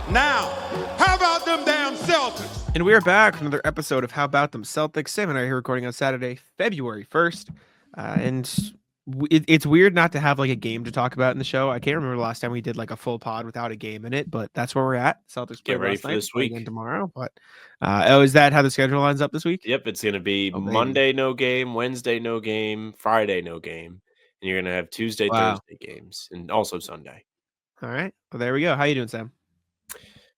Now, how about them damn Celtics? And we are back with another episode of How About Them Celtics. Sam and I are here recording on Saturday, February 1st. It's weird not to have like a game to talk about in the show. I can't remember the last time we did like a full pod without a game in it, but that's where we're at. Celtics Get played ready last for night, this play again week. tomorrow. But is that how the schedule lines up this week? Yep, it's going to be Oh, baby. Monday, no game, Wednesday, no game, Friday, no game. And you're going to have Tuesday, Wow. Thursday games, and also Sunday. All right. Well, there we go. How you doing, Sam?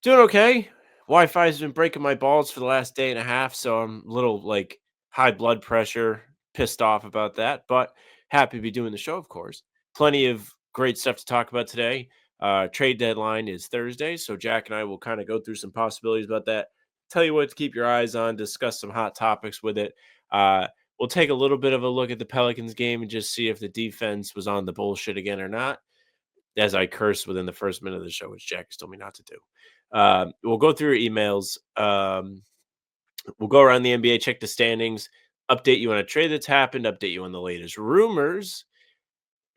Doing okay. Wi-Fi has been breaking my balls for the last day and a half, so I'm a little like high blood pressure, pissed off about that, but happy to be doing the show, of course. Plenty of great stuff to talk about today. Trade deadline is Thursday, so Jack and I will kind of go through some possibilities about that. Tell you what to keep your eyes on, discuss some hot topics with it. We'll take a little bit of a look at the Pelicans game and just see if the defense was on the bullshit again or not, as I cursed within the first minute of the show, which Jack has told me not to do. We'll go through your emails. We'll go around the NBA, check the standings, update you on a trade that's happened, update you on the latest rumors,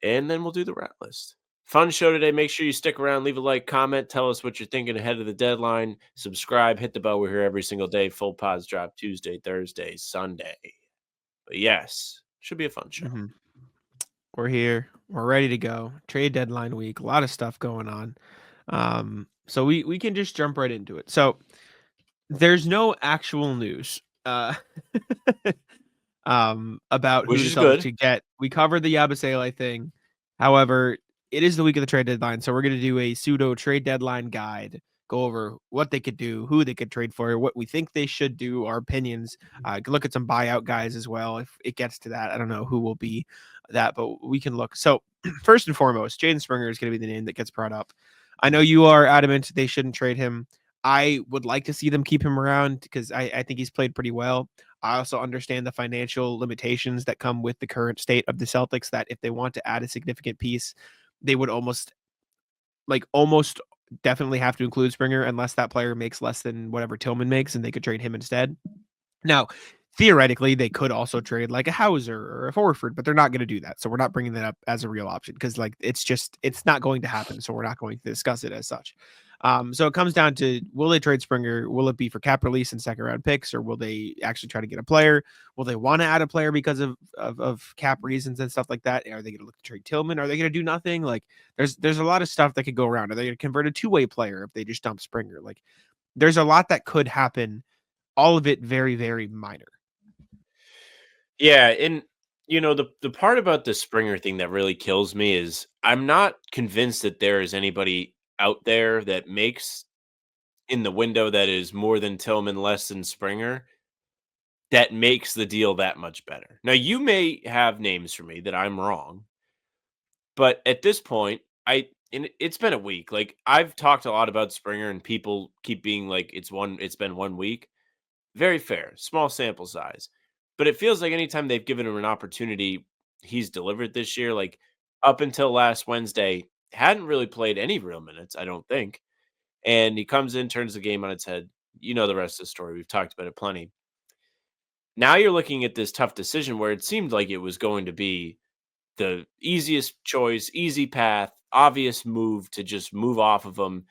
and then we'll do the rat list. Fun show today. Make sure you stick around, leave a like, comment, tell us what you're thinking ahead of the deadline. Subscribe, hit the bell. We're here every single day. Full pods drop Tuesday, Thursday, Sunday. But yes, should be a fun show. Mm-hmm. We're here. We're ready to go. Trade deadline week. A lot of stuff going on. So we can just jump right into it. So there's no actual news about who Which the is Celtics good. should get. We covered the Yabusele thing. However, it is the week of the trade deadline, so we're going to do a pseudo trade deadline guide. Go over what they could do, who they could trade for, what we think they should do, our opinions. Look at some buyout guys as well. If it gets to that, I don't know who will be that, but we can look. So first and foremost, Jaden Springer is going to be the name that gets brought up. I know you are adamant they shouldn't trade him. I would like to see them keep him around because I think he's played pretty well. I also understand the financial limitations that come with the current state of the Celtics, that if they want to add a significant piece, they would almost definitely have to include Springer unless that player makes less than whatever Tillman makes and they could trade him instead. Now, theoretically, they could also trade like a Hauser or a Horford, but they're not going to do that. So we're not bringing that up as a real option because like it's not going to happen. So we're not going to discuss it as such. So it comes down to, will they trade Springer? Will it be for cap release and second round picks, or will they actually try to get a player? Will they want to add a player because of cap reasons and stuff like that? Are they going to look to trade Tillman? Are they going to do nothing? Like there's a lot of stuff that could go around. Are they going to convert a two-way player if they just dump Springer? Like there's a lot that could happen. All of it very, very minor. Yeah, and the part about the Springer thing that really kills me is I'm not convinced that there is anybody out there that makes in the window that is more than Tillman, less than Springer, that makes the deal that much better. Now, you may have names for me that I'm wrong, but at this point, it's been a week. Like I've talked a lot about Springer, and people keep being like, it's been 1 week. Very fair, small sample size. But it feels like anytime they've given him an opportunity, he's delivered this year. Like up until last Wednesday, hadn't really played any real minutes, I don't think. And he comes in, turns the game on its head. You know the rest of the story. We've talked about it plenty. Now you're looking at this tough decision where it seemed like it was going to be the easiest choice, easy path, obvious move to just move off of him,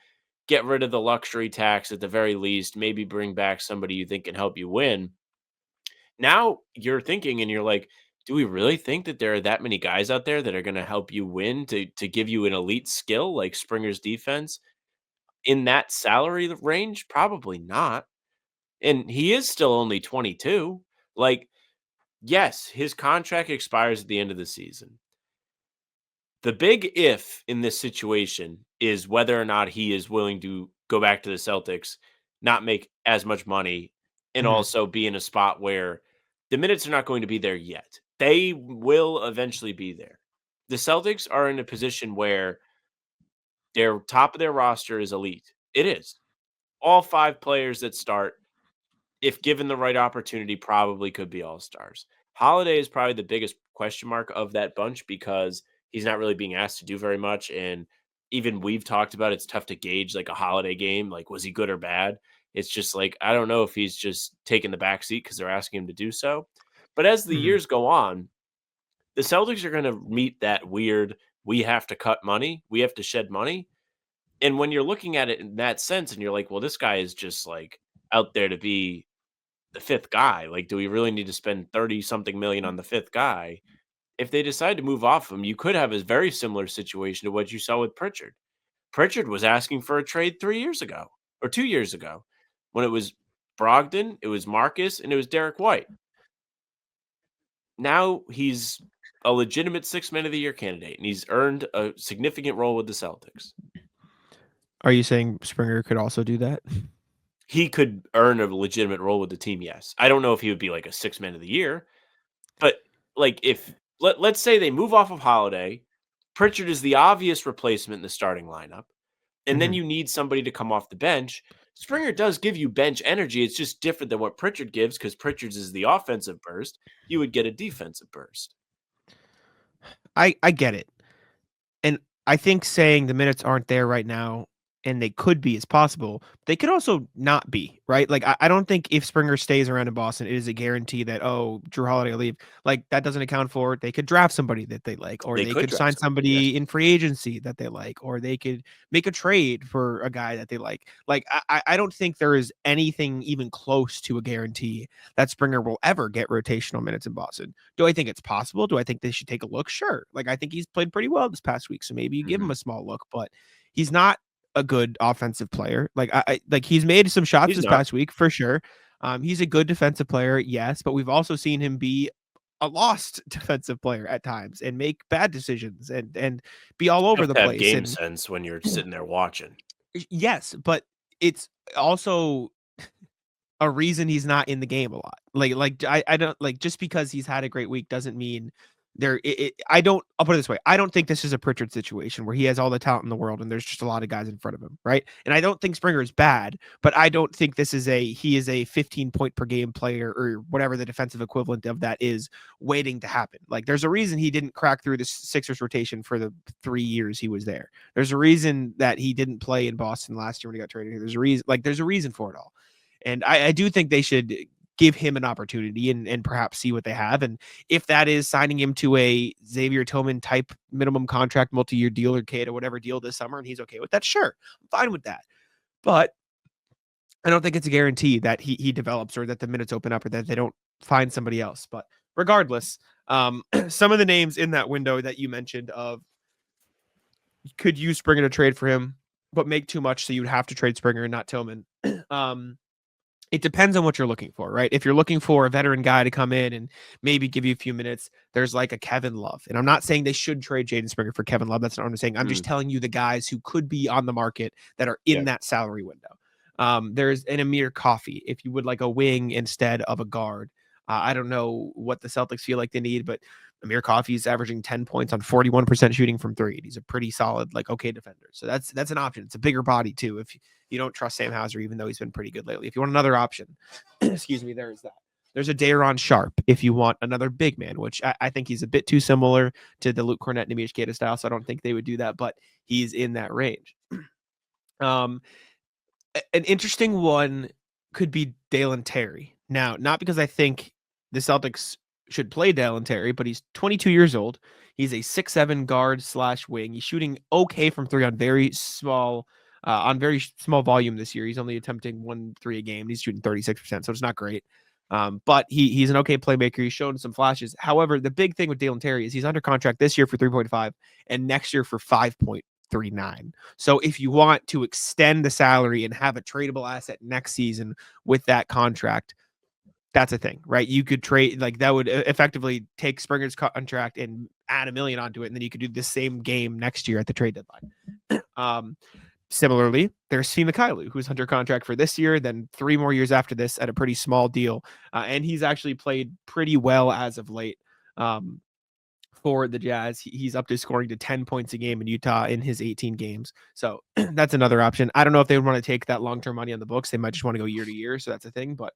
get rid of the luxury tax at the very least, maybe bring back somebody you think can help you win. Now you're thinking and you're like, do we really think that there are that many guys out there that are going to help you win to give you an elite skill like Springer's defense in that salary range? Probably not. And he is still only 22. Like, yes, his contract expires at the end of the season. The big if in this situation is whether or not he is willing to go back to the Celtics, not make as much money, and also be in a spot where the minutes are not going to be there yet. They will eventually be there. The Celtics are in a position where their top of their roster is elite. It is. All 5 players that start, if given the right opportunity, probably could be all-stars. Holiday is probably the biggest question mark of that bunch because he's not really being asked to do very much, and even we've talked about it's tough to gauge like a Holiday game, like was he good or bad? It's just like I don't know if he's just taking the back seat because they're asking him to do so. But as the years go on, the Celtics are going to meet that weird we have to cut money, we have to shed money. And when you're looking at it in that sense, and you're like, well, this guy is just like out there to be the fifth guy. Like, do we really need to spend 30 something million on the fifth guy? If they decide to move off him, you could have a very similar situation to what you saw with Pritchard. Pritchard was asking for a trade 3 years ago or 2 years ago when it was Brogdon, it was Marcus, and it was Derek White. Now he's a legitimate six man of the year candidate, and he's earned a significant role with the Celtics. Are you saying Springer could also do that? He could earn a legitimate role with the team, yes. I don't know if he would be like a six man of the year, but like if let's say they move off of Holiday, Pritchard is the obvious replacement in the starting lineup, and then you need somebody to come off the bench. Springer does give you bench energy. It's just different than what Pritchard gives because Pritchard's is the offensive burst. You would get a defensive burst. I get it. And I think saying the minutes aren't there right now and they could be is possible. They could also not be, right? Like, I don't think if Springer stays around in Boston, it is a guarantee that, oh, Drew Holiday will leave. Like, that doesn't account for it. They could draft somebody that they like, or they could sign somebody in free agency that they like, or they could make a trade for a guy that they like. Like, I don't think there is anything even close to a guarantee that Springer will ever get rotational minutes in Boston. Do I think it's possible? Do I think they should take a look? Sure. Like, I think he's played pretty well this past week, so maybe you give him a small look, but he's not a good offensive player. Like, I like he's made some shots this past week for sure. He's a good defensive player, yes, but we've also seen him be a lost defensive player at times and make bad decisions and be all over the place. Have game sense when you're sitting there watching. Yes, but it's also a reason he's not in the game a lot. Like I don't like just because he's had a great week doesn't mean I'll put it this way. I don't think this is a Pritchard situation where he has all the talent in the world and there's just a lot of guys in front of him, right? And I don't think Springer is bad, but I don't think he is a 15 point per game player or whatever the defensive equivalent of that is waiting to happen. Like, there's a reason he didn't crack through the Sixers rotation for the 3 years he was there. There's a reason that he didn't play in Boston last year when he got traded. There's a reason for it all. And I do think they should give him an opportunity and perhaps see what they have. And if that is signing him to a Xavier Tillman type minimum contract, multi-year deal or Cade or whatever deal this summer, and he's okay with that, sure, I'm fine with that. But I don't think it's a guarantee that he develops or that the minutes open up or that they don't find somebody else. But regardless, some of the names in that window that you mentioned of could use Springer to trade for him, but make too much, so you'd have to trade Springer and not Tillman. It depends on what you're looking for, right? If you're looking for a veteran guy to come in and maybe give you a few minutes, there's like a Kevin Love. And I'm not saying they should trade Jaden Springer for Kevin Love. That's not what I'm saying. I'm just telling you the guys who could be on the market that are in that salary window. There's an Amir Coffey if you would like a wing instead of a guard. I don't know what the Celtics feel like they need, but Amir Coffey is averaging 10 points on 41% shooting from three. He's a pretty solid, like, okay defender. So that's an option. It's a bigger body too. If you don't trust Sam Hauser, even though he's been pretty good lately. If you want another option, excuse me, there's that. There's a Daron Sharp if you want another big man, which I think he's a bit too similar to the Luke Cornett and Nemish Queta style. So I don't think they would do that, but he's in that range. An interesting one could be Dalen Terry. Now, not because I think the Celtics should play Dalen Terry, but he's 22 years old. He's a 6'7" guard / wing. He's shooting okay from three on very small volume this year. He's only attempting 1 3 a game. He's shooting 36%, so it's not great. But he's an okay playmaker. He's shown some flashes. However, the big thing with Dalen Terry is he's under contract this year for 3.5 and next year for 5.39. So if you want to extend the salary and have a tradable asset next season with that contract, that's a thing, right? You could trade, like, that would effectively take Springer's contract and add $1 million onto it, and then you could do the same game next year at the trade deadline. Similarly, there's Fima Kailu, who's under contract for this year, then 3 more years after this at a pretty small deal. And he's actually played pretty well as of late for the Jazz. He's up to scoring to 10 points a game in Utah in his 18 games. So that's another option. I don't know if they would want to take that long-term money on the books. They might just want to go year to year. So that's a thing. But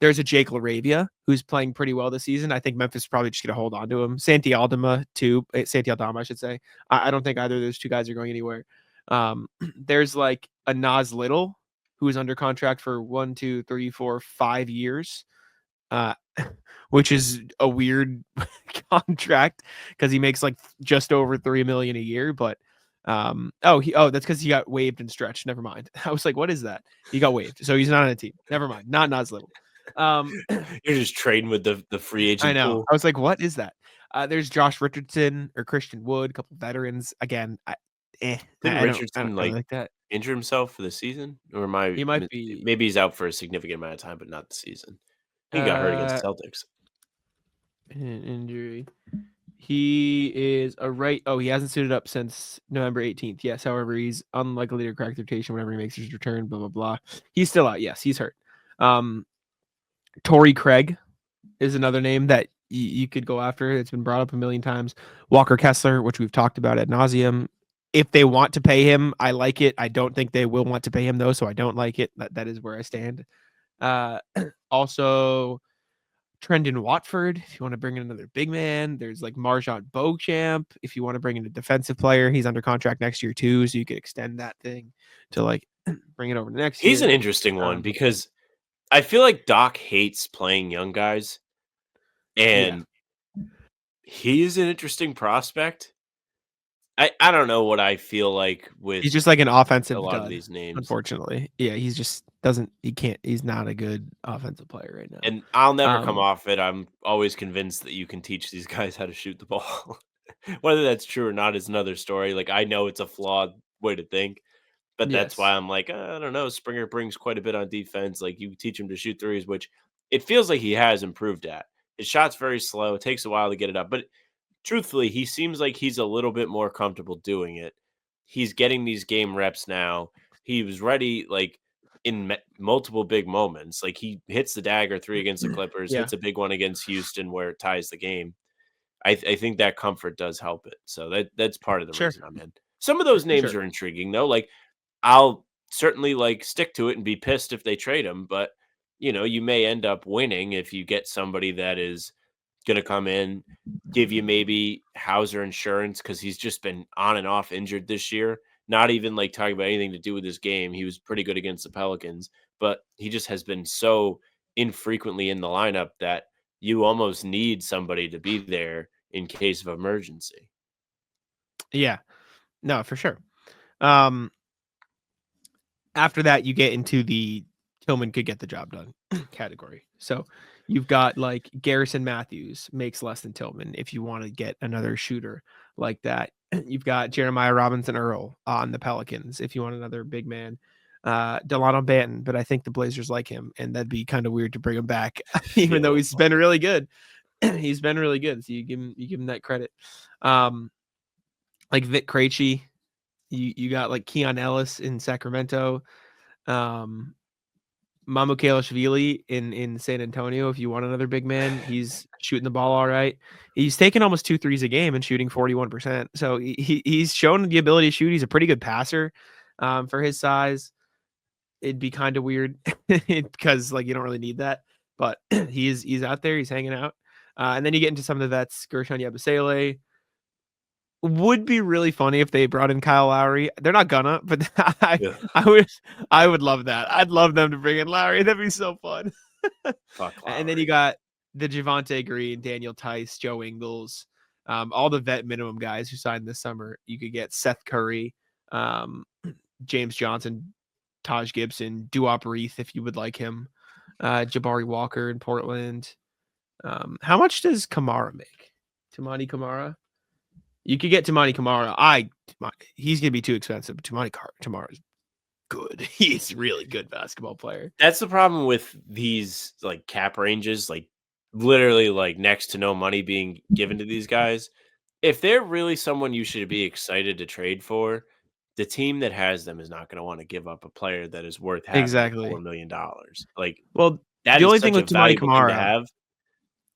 there's a Jake LaRavia who's playing pretty well this season. I think Memphis is probably just going to hold on to him. Santi Aldama, I should say. I don't think either of those two guys are going anywhere. There's like a Nas Little who is under contract for 1, 2, 3, 4, 5 years, which is a weird contract because he makes like just over $3 million a year. But That's because he got waived and stretched. Never mind. I was like, what is that? He got waived, so he's not on a team. Never mind. Not Nas Little. You're just trading with the free I agent know. pool. I was like, what is that? There's Josh Richardson or Christian Wood, a couple veterans. Again, Didn't I don't Richardson really like that. injure himself for the season, or am I? He might be Maybe he's out for a significant amount of time, but not the season. He got hurt against the Celtics. Injury. He is a right. Oh, he hasn't suited up since November 18th. Yes, however, he's unlikely to crack the rotation whenever he makes his return. Blah blah blah. He's still out. Yes, he's hurt. Torrey Craig is another name that you could go after. It's been brought up a million times. Walker Kessler, which we've talked about ad nauseum. If they want to pay him, I like it. I don't think they will want to pay him though, so I don't like it. That is where I stand. Also, Trendon Watford, if you want to bring in another big man. There's like MarJon Beauchamp. If you want to bring in a defensive player, he's under contract next year too, so you could extend that thing to like bring it over to next year. He's an interesting one because I feel like Doc hates playing young guys, and he's an interesting prospect. I don't know what I feel like with he's just like an offensive a lot dud, of these names. unfortunately. Yeah, he's just he's not a good offensive player right now. And I'll never come off it. I'm always convinced that you can teach these guys how to shoot the ball. Whether that's true or not is another story. Like, I know it's a flawed way to think, but that's why I'm like, I don't know. Springer brings quite a bit on defense. Like, you teach him to shoot threes, which it feels like he has improved at. His shot's very slow. It takes a while to get it up, but truthfully, he seems like he's a little bit more comfortable doing it. He's getting these game reps now. He was ready, like, in multiple big moments. Like, he hits the dagger 3 against the Clippers, hits a big one against Houston where it ties the game. I think that comfort does help it. So that's part of the reason I'm in. Some of those names are intriguing, though. Like, I'll certainly, like, stick to it and be pissed if they trade him, but, you may end up winning if you get somebody that is going to come in, give you maybe Hauser insurance because he's just been on and off injured this year. Not even like talking about anything to do with his game. He was pretty good against the Pelicans, but he just has been so infrequently in the lineup that you almost need somebody to be there in case of emergency. Yeah, no, for sure. After that, you get into the Tillman could get the job done category. So you've got like Garrison Matthews makes less than Tillman if you want to get another shooter like that. You've got Jeremiah Robinson Earl on the Pelicans if you want another big man. Delano Banton, but I think the Blazers like him, and that'd be kind of weird to bring him back, even though he's been really good. He's been really good, so you give him that credit. Like Vic Krejci, you got like Keon Ellis in Sacramento. Mamukelashvili in San Antonio. If you want another big man, he's shooting the ball all right. He's taking almost 2 threes a game and shooting 41%. So he's shown the ability to shoot. He's a pretty good passer for his size. It'd be kind of weird because like you don't really need that, but he's out there. He's hanging out. And then you get into some of the vets. Gershon Yabusele. Would be really funny if they brought in Kyle Lowry. They're not gonna, but I would love that. I'd love them to bring in Lowry. That'd be so fun. And then you got the Javonte Green, Daniel Tice, Joe Ingles, all the vet minimum guys who signed this summer. You could get Seth Curry, James Johnson, Taj Gibson, Duop Reith if you would like him, Jabari Walker in Portland. How much does Camara make? Toumani Camara? You could get Toumani Camara. He's going to be too expensive. But Toumani Camara is good. He's a really good basketball player. That's the problem with these like cap ranges, like literally like next to no money being given to these guys. If they're really someone you should be excited to trade for, the team that has them is not going to want to give up a player that is worth having $4 million. Like, well, that the is only such thing with a Toumani valuable thing to Camara have.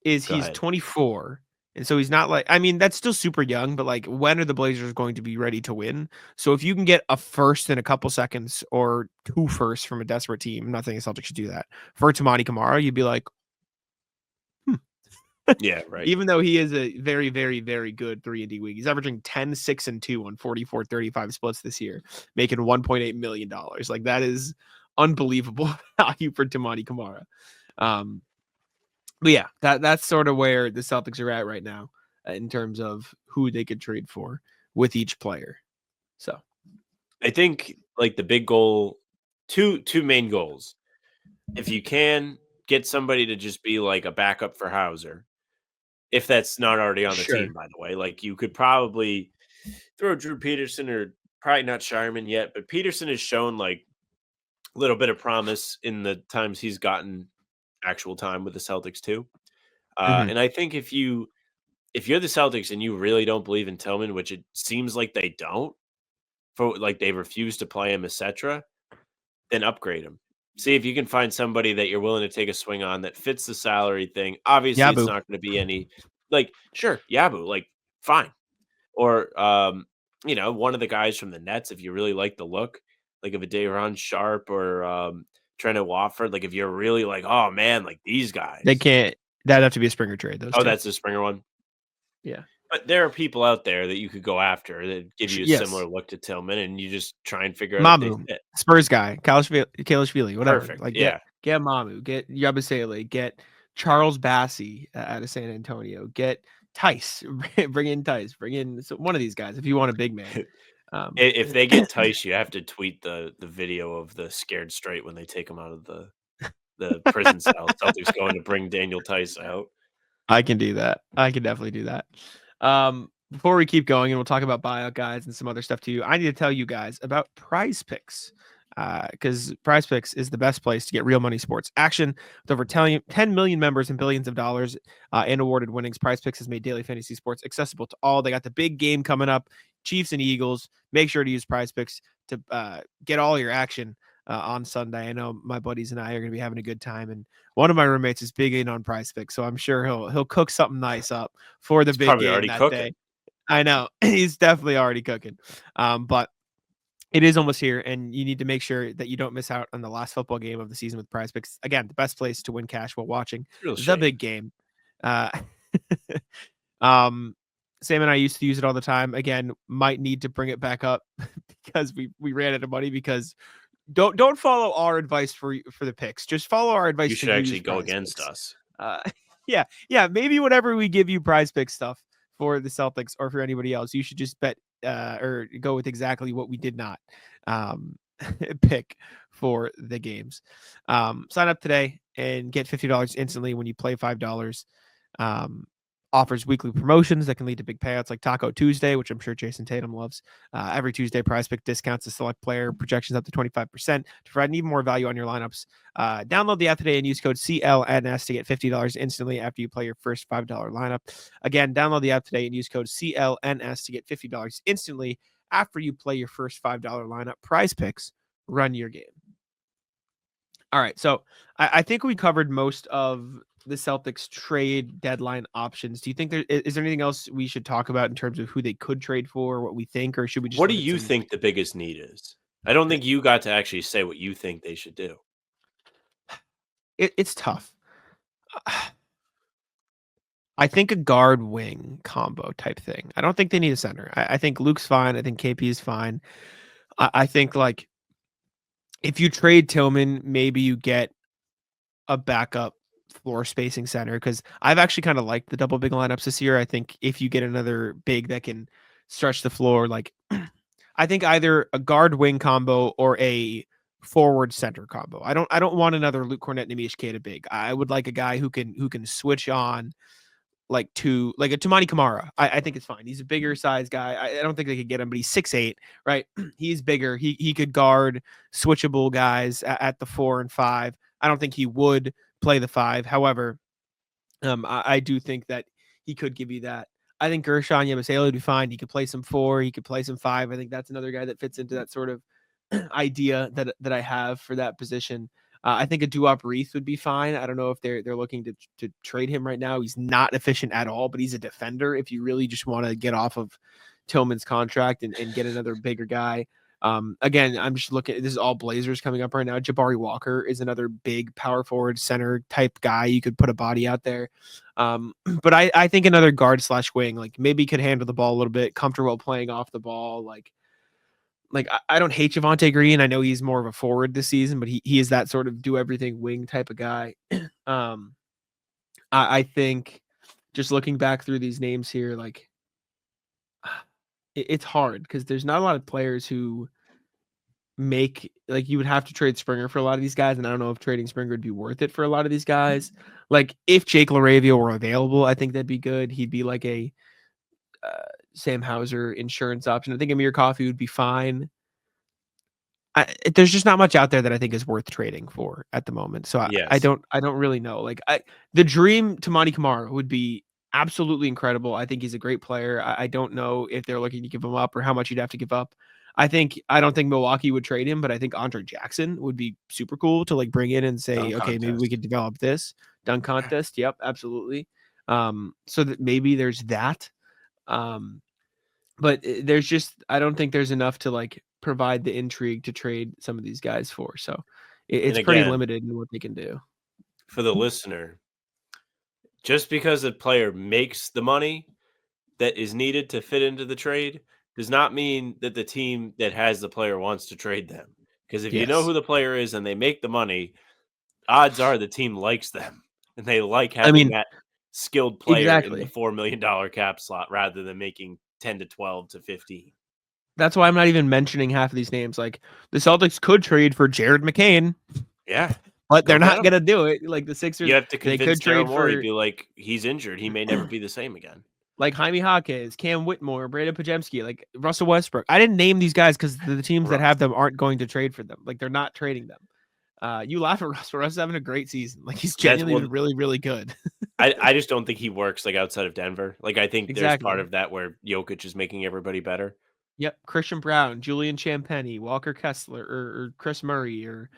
Is he's 24. And so he's not like, I mean, that's still super young, but like, when are the Blazers going to be ready to win? So if you can get a first in a couple seconds or 2 firsts from a desperate team, I'm not saying the Celtics should do that for Toumani Camara, you'd be like, yeah, right. Even though he is a very, very, very good 3-and-D wing, he's averaging 10, 6, and 2 on 44-35 splits this year, making $1.8 million. Like that is unbelievable value for Toumani Camara. But yeah, that's sort of where the Celtics are at right now in terms of who they could trade for with each player. So I think like the big goal, two main goals. If you can get somebody to just be like a backup for Hauser, if that's not already on the sure. team, by the way, like you could probably throw Drew Peterson or probably not Shireman yet, but Peterson has shown like a little bit of promise in the times he's gotten actual time with the Celtics too. Mhm. And I think if you're the Celtics and you really don't believe in Tillman, which it seems like they don't, for like they refuse to play him, etc., then upgrade him. See if you can find somebody that you're willing to take a swing on that fits the salary thing. Obviously, it's Yabu. not going to be any like sure, Yabu, like fine. Or one of the guys from the Nets, if you really like the look, like of a Day'Ron Sharp or Trent Watford, like if you're really like, oh man, like these They guys. can't. That'd have to be a Springer trade. Those Oh, two. that's the Springer one. Yeah. But there are people out there that you could go after that give you a Yes. similar look to Tillman, and you just try and figure out if they Mamu, fit. Spurs guy, Kalashvili, whatever. Perfect. Like Yeah. get Mamu, get Yabusele, get Charles Bassey out of San Antonio, get Tice, bring in Tice, bring in one of these guys if you want a big man. If they get Tice, you have to tweet the video of the scared straight when they take him out of the prison cell. Celtics going to bring Daniel Tice out. I can do that. I can definitely do that. Before we keep going, and we'll talk about buyout guys and some other stuff too, I need to tell you guys about PrizePicks. Because PrizePicks is the best place to get real money sports action. With over 10 million members and billions of dollars in awarded winnings, PrizePicks has made daily fantasy sports accessible to all. They got the big game coming up, Chiefs and Eagles. Make sure to use PrizePicks to get all your action on Sunday. I know my buddies and I are going to be having a good time, and one of my roommates is big in on PrizePicks, so I'm sure he'll cook something nice up for the He's big probably game already that cooking. day. I know he's definitely already cooking, but it is almost here, and you need to make sure that you don't miss out on the last football game of the season with PrizePicks. Again, the best place to win cash while watching Real the shame. big game. Uh, Sam and I used to use it all the time. Again, might need to bring it back up because we ran out of money. Because don't follow our advice for the picks. Just follow our advice. You to should actually use go Prize against Picks. us. Yeah. Maybe whenever we give you PrizePicks stuff for the Celtics or for anybody else, you should just bet or go with exactly what we did not pick for the games. Sign up today and get $50 instantly when you play $5. Offers weekly promotions that can lead to big payouts like Taco Tuesday, which I'm sure Jason Tatum loves. Every Tuesday, PrizePick discounts to select player projections up to 25% to provide even more value on your lineups. Download the app today and use code CLNS to get $50 instantly after you play your first $5 lineup. Again, download the app today and use code CLNS to get $50 instantly after you play your first $5 lineup. PrizePicks, run your game. All right, so I think we covered most of the Celtics trade deadline options. Do you think is there anything else we should talk about in terms of who they could trade for, what we think, or should we just What do look at you some? think the biggest need is? I don't think you got to actually say what you think they should do. It's tough. I think a guard wing combo type thing. I don't think they need a center. I think Luke's fine. I think KP is fine. I think like if you trade Tillman, maybe you get a backup floor spacing center, because I've actually kind of liked the double big lineups this year. I think if you get another big that can stretch the floor, like I think either a guard wing combo or a forward center combo. I don't want another Luke Cornett Nemish K to big. I would like a guy who can switch on like a Toumani Camara. I think it's fine. He's a bigger size guy. I don't think they could get him, but he's 6'8", right? He's bigger. He could guard switchable guys at the 4 and 5. I don't think he would play the 5. However, I do think that he could give you that. I think Gershon Yabusele would be fine. He could play some 4. He could play some 5. I think that's another guy that fits into that sort of idea that I have for that position. I think a Duop Reith would be fine. I don't know if they're looking to trade him right now. He's not efficient at all, but he's a defender. If you really just want to get off of Tillman's contract and get another bigger guy. Again, I'm just looking. This is all Blazers coming up right now. Jabari Walker is another big power forward center type guy. You could put a body out there. But I think another guard / wing, like maybe could handle the ball a little bit, comfortable playing off the ball. Like I don't hate Javonte Green. I know he's more of a forward this season, but he is that sort of do everything wing type of guy. I think just looking back through these names here, like it's hard because there's not a lot of players who make like you would have to trade Springer for a lot of these guys, and I don't know if trading Springer would be worth it for a lot of these guys. Like if Jake LaRavia were available, I think that'd be good. He'd be like a Sam Hauser insurance option. I think Amir Coffey would be fine. There's just not much out there that I think is worth trading for at the moment. So I Yes. don't really know. Like the dream Toumani Camara would be absolutely incredible. I think he's a great player. I don't know if they're looking to give him up or how much you'd have to give up. I don't think Milwaukee would trade him, but I think Andre Jackson would be super cool to like bring in and say, Dunk okay, maybe we contest. could develop this dunk contest. Yep, absolutely. So that maybe there's that. But there's just I don't think there's enough to like provide the intrigue to trade some of these guys for. So it's pretty again, limited in what they can do. For the listener, just because a player makes the money that is needed to fit into the trade does not mean that the team that has the player wants to trade them. Because if you know Yes. who the player is and they make the money, odds are the team likes them and they like I having mean, that skilled player in the exactly. $4 million cap slot rather than making 10 to 12 to 15. That's why I'm not even mentioning half of these names. Like the Celtics could trade for Jared McCain, Yeah. but Go they're get not him. gonna do it. Like the Sixers, You have to they convince could Daryl trade Morey, for be like, he's injured. He may never be the same again. like Jaime Jaquez, Cam Whitmore, Brandon Pajemski, like Russell Westbrook. I didn't name these guys because the teams that have them aren't going to trade for them. Like they're not trading them. You laugh at Russ, but Russ is having a great season. Like he's genuinely been really, really good. I just don't think he works like outside of Denver. Like I think there's part Exactly. of that where Jokic is making everybody better. Yep. Christian Brown, Julian Champagny, Walker Kessler, or Chris Murray, or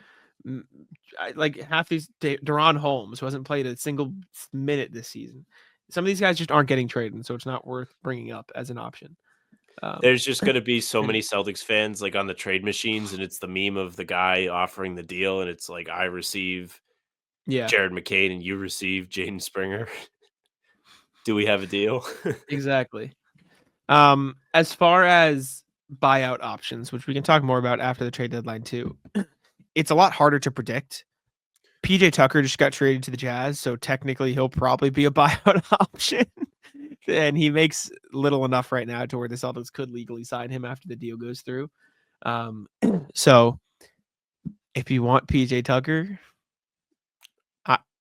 like half these Deron Holmes, who hasn't played a single minute this season. Some of these guys just aren't getting traded, so it's not worth bringing up as an option. There's just going to be so and many Celtics fans like on the trade machines, and it's the meme of the guy offering the deal, and it's like I receive yeah, Jared McCain and you receive Jaden Springer. Do we have a deal? exactly. As far as buyout options, which we can talk more about after the trade deadline too, it's a lot harder to predict. PJ Tucker just got traded to the Jazz, so technically he'll probably be a buyout option. And he makes little enough right now to where the Celtics could legally sign him after the deal goes through. So if you want PJ Tucker,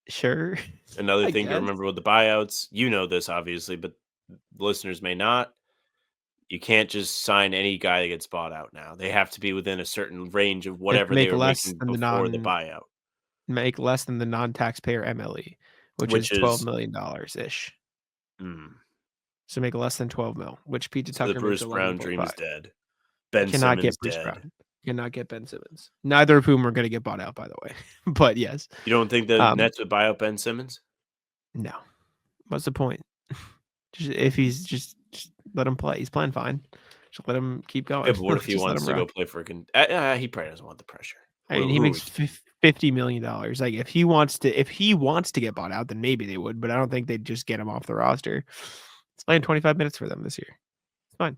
sure. Another I thing to guess. remember with the buyouts, you know this obviously, but listeners may not. You can't just sign any guy that gets bought out now. They have to be within a certain range of They have to whatever they make were less making than before the buyout, the non-taxpayer MLE, which is which $12 is million ish. So make less than 12 mil, which PJ so the Tucker makes Bruce Brown dream 11.5. is dead. Ben Cannot get Simmons Bruce dead. Brown. Cannot get Ben Simmons. Neither of whom are going to get bought out, by the way. But yes. You don't think the Nets would buy out Ben Simmons? No. What's the point? If he's just let him play. He's playing fine. Just let him keep going. Yeah, but what if he Just let wants him to go rock. play for he probably doesn't want the pressure. I mean, he makes $50 million. Like if he wants to get bought out, then maybe they would, but I don't think they'd just get him off the roster. He's playing 25 minutes for them this year. It's fine.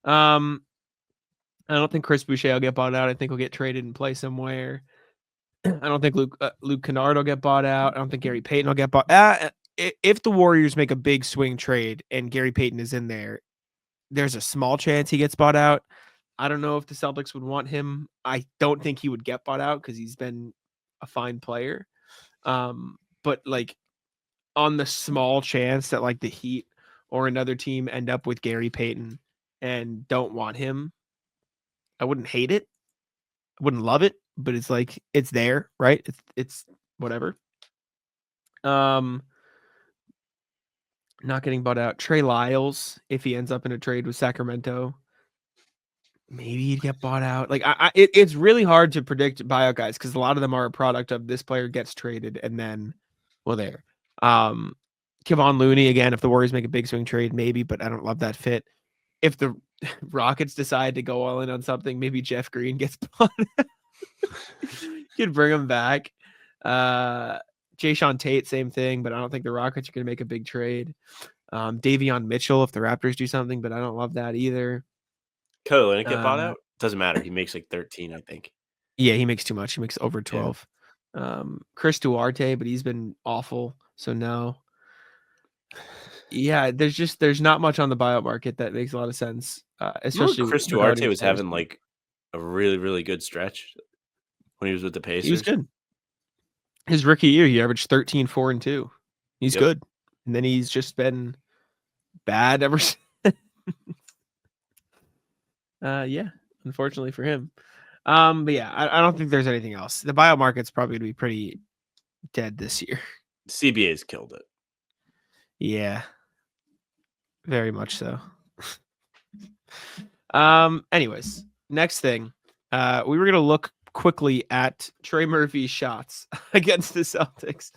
I don't think Chris Boucher will get bought out. I think he'll get traded and play somewhere. I don't think Luke Kennard will get bought out. I don't think Gary Payton will get bought. If the Warriors make a big swing trade and Gary Payton is in there, there's a small chance he gets bought out. I don't know if the Celtics would want him. I don't think he would get bought out because he's been a fine player. But like on the small chance that like the Heat or another team end up with Gary Payton and don't want him, I wouldn't hate it. I wouldn't love it, but it's like it's there, right? It's whatever. Not getting bought out. Trey Lyles, if he ends up in a trade with Sacramento, maybe he'd get bought out. Like it's really hard to predict buyout guys because a lot of them are a product of this player gets traded and then there. Kevon Looney again, if the Warriors make a big swing trade, maybe, but I don't love that fit. If the Rockets decide to go all in on something, maybe Jeff Green gets bought out. Could bring him back. Jayshawn Tate, same thing, but I don't think the Rockets are going to make a big trade. Davion Mitchell, if the Raptors do something, but I don't love that either. Kelly Olynyk get bought out? Doesn't matter. He makes like 13, I think. Yeah, he makes too much. He makes over 12. Yeah. Chris Duarte, but he's been awful, so no. Yeah, there's not much on the buyout market that makes a lot of sense, especially Chris regarding Duarte was players. having like a really, really good stretch when he was with the Pacers. He was good. His rookie year, he averaged 13, 4, and 2. He's good. And then he's just been bad ever since. Yeah, unfortunately for him. But yeah, I don't think there's anything else. The buyout market's probably gonna be pretty dead this year. CBA's killed it. Yeah. Very much so. Anyways, next thing. We were gonna look quickly at Trey Murphy's shots against the Celtics.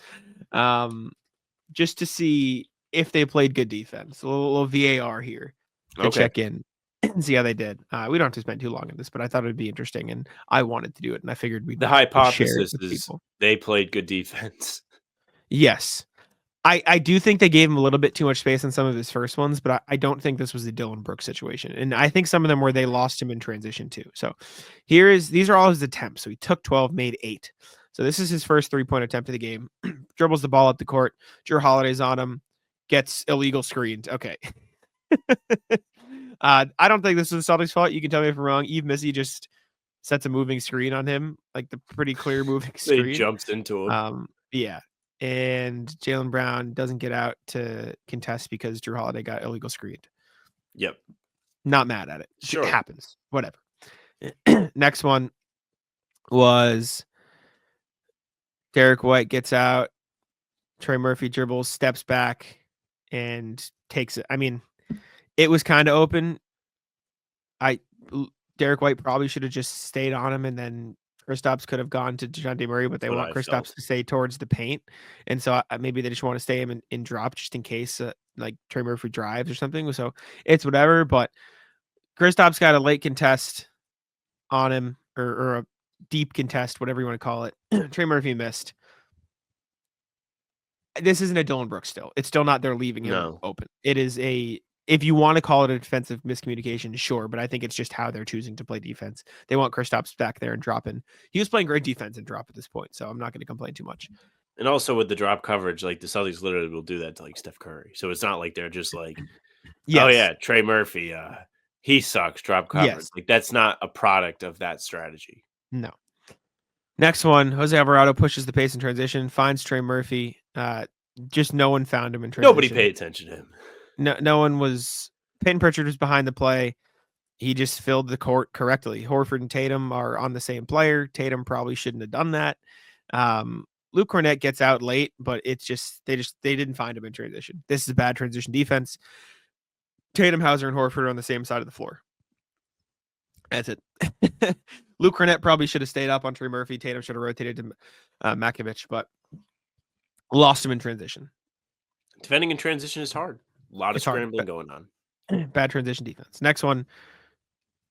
Just to see if they played good defense. A little VAR here to check in and see how they did. We don't have to spend too long on this, but I thought it'd be interesting, and I wanted to do it, and I figured we'd The share it hypothesis with is people. they played good defense. Yes. I do think they gave him a little bit too much space on some of his first ones, but I don't think this was the Dylan Brooks situation. And I think some of them where they lost him in transition too. So these are all his attempts. So he took 12, made 8. So this is his first 3-point attempt of the game. Dribbles the ball up the court. Drew Holiday's on him. Gets illegal screened. Okay. I don't think this was the Celtics' fault. You can tell me if I'm wrong. Yves Missy just sets a moving screen on him, like the pretty clear moving screen. He jumps into him. Yeah. And Jaylen Brown doesn't get out to contest because Drew Holiday got illegal screened. Yep. Not mad at it. Sure. It happens. Whatever. Next one was Derek White gets out. Trey Murphy dribbles, steps back, and takes it. I mean, it was kind of open. Derek White probably should have just stayed on him, and then Kristaps could have gone to Dejounte Murray, but they want Kristaps to stay towards the paint. And so maybe they just want to stay him in drop just in case like Trey Murphy drives or something. So it's whatever. But Kristaps got a late contest on him or a deep contest, whatever you want to call it. Trey Murphy missed. This isn't a Dylan Brooks still. It's still not they're leaving him open. It is if you want to call it a defensive miscommunication, sure, but I think it's just how they're choosing to play defense. They want Kristaps back there and dropping. He was playing great defense and drop at this point, so I'm not going to complain too much. And also with the drop coverage, like the Celtics literally will do that to like Steph Curry. So it's not like they're just like, yes. Oh yeah, Trey Murphy, he sucks, drop coverage. Yes. Like that's not a product of that strategy. No. Next one, Jose Alvarado pushes the pace in transition, finds Trey Murphy. Just no one found him in transition. Nobody paid attention to him. No one was. Peyton Pritchard was behind the play. He just filled the court correctly. Horford and Tatum are on the same player. Tatum probably shouldn't have done that. Luke Cornett gets out late, but it's just they didn't find him in transition. This is a bad transition defense. Tatum, Hauser, and Horford are on the same side of the floor. That's it. Luke Cornett probably should have stayed up on Trey Murphy. Tatum should have rotated to Makovich, but lost him in transition. Defending in transition is hard. A lot of scrambling going on. Bad transition defense. Next one,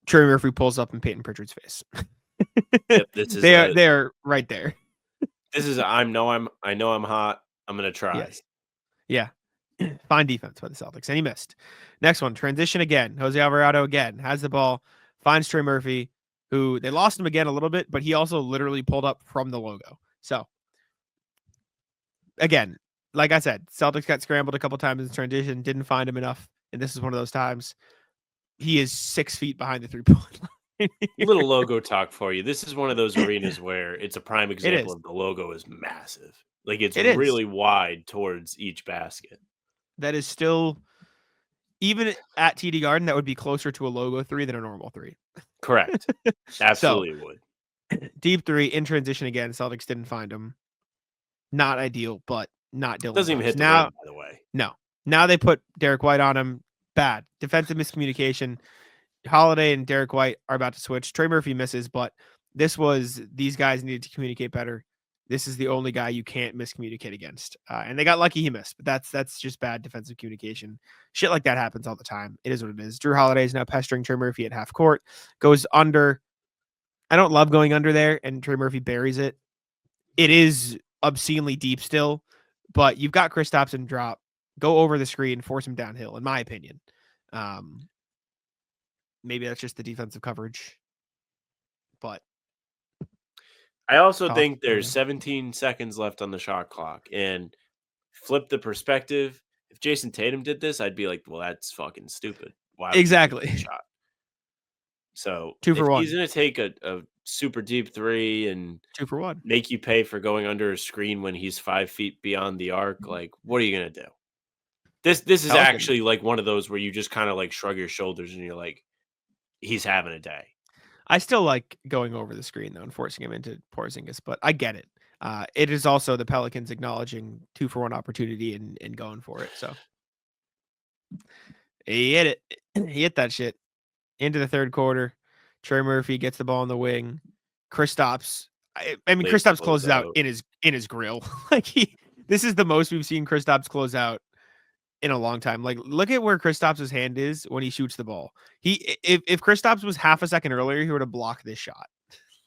Trey Murphy pulls up in Peyton Pritchard's face. Yep, this is they're right there. This is I know I'm hot. I'm gonna try. Yes. Yeah. Fine defense by the Celtics, and he missed. Next one, transition again. Jose Alvarado again has the ball, finds Trey Murphy, who they lost him again a little bit, but he also literally pulled up from the logo. So again, like I said, Celtics got scrambled a couple times in transition, didn't find him enough, and this is one of those times. He is 6 feet behind the 3-point line. Little logo talk for you. This is one of those arenas where it's a prime example of the logo is massive. Like it's really wide towards each basket. That is still, even at TD Garden, that would be closer to a logo 3 than a normal 3. Correct. Absolutely would. Deep 3 in transition again. Celtics didn't find him. Not ideal, but not Dylan. Doesn't even hit the rim, by the way. No. Now they put Derek White on him. Bad. Defensive miscommunication. Holiday and Derek White are about to switch. Trey Murphy misses, but these guys needed to communicate better. This is the only guy you can't miscommunicate against. And they got lucky he missed, but that's just bad defensive communication. Shit like that happens all the time. It is what it is. Drew Holiday is now pestering Trey Murphy at half court. Goes under. I don't love going under there, and Trey Murphy buries it. It is obscenely deep still, but you've got Kristaps and drop. Go over the screen, force him downhill, in my opinion. Maybe that's just the defensive coverage. But I also think there's 17 seconds left on the shot clock, and flip the perspective. If Jason Tatum did this, I'd be like, well, that's fucking stupid. Why would you take Exactly. that shot? So 2 if for 1. he's going to take a super deep three and 2 for 1. make you pay for going under a screen when he's 5 feet beyond the arc, like, what are you going to do? This is Pelican. actually like one of those where you just kind of like shrug your shoulders and you're like, he's having a day. I still like going over the screen though and forcing him into Porzingis, but I get it. It is also the Pelicans acknowledging 2 for 1 opportunity and going for it. So he hit it. He hit that shit into the third quarter. Trey Murphy gets the ball in the wing. Kristaps. I mean, Late Kristaps closes out closeout. in his grill. Like this is the most we've seen Kristaps close out in a long time. Like, look at where Kristaps' hand is when he shoots the ball. If Kristaps was half a second earlier, he would have blocked this shot.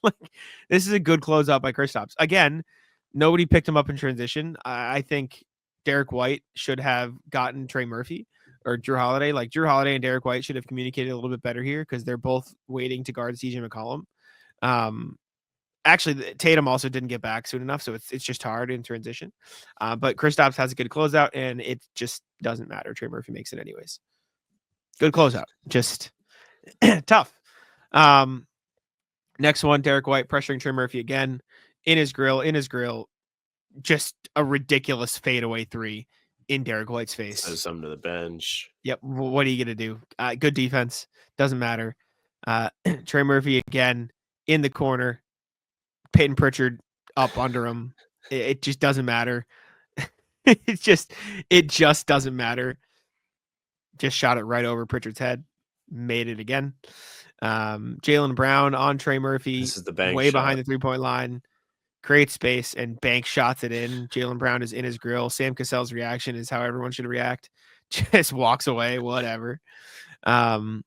Like, this is a good closeout by Kristaps. Again, nobody picked him up in transition. I think Derek White should have gotten Trey Murphy or Drew Holiday. Like, Drew Holiday and Derek White should have communicated a little bit better here because they're both waiting to guard CJ McCollum. Actually, Tatum also didn't get back soon enough, so it's just hard in transition. But Kristaps has a good closeout, and it just doesn't matter. Trey Murphy makes it anyways. Good closeout, just tough. Next one, Derek White pressuring Trey Murphy again in his grill. Just a ridiculous fadeaway 3 in Derek White's face. Sends some to the bench. Yep. What are you gonna do? Good defense, doesn't matter. Trey Murphy again in the corner. Peyton Pritchard up under him. It just doesn't matter. it just doesn't matter. Just shot it right over Pritchard's head. Made it again. Jaylen Brown on Trey Murphy. This is the bank way shot. Behind the 3-point line. Creates space and Banks shots it in. Jaylen Brown is in his grill. Sam Cassell's reaction is how everyone should react. Just walks away, whatever. And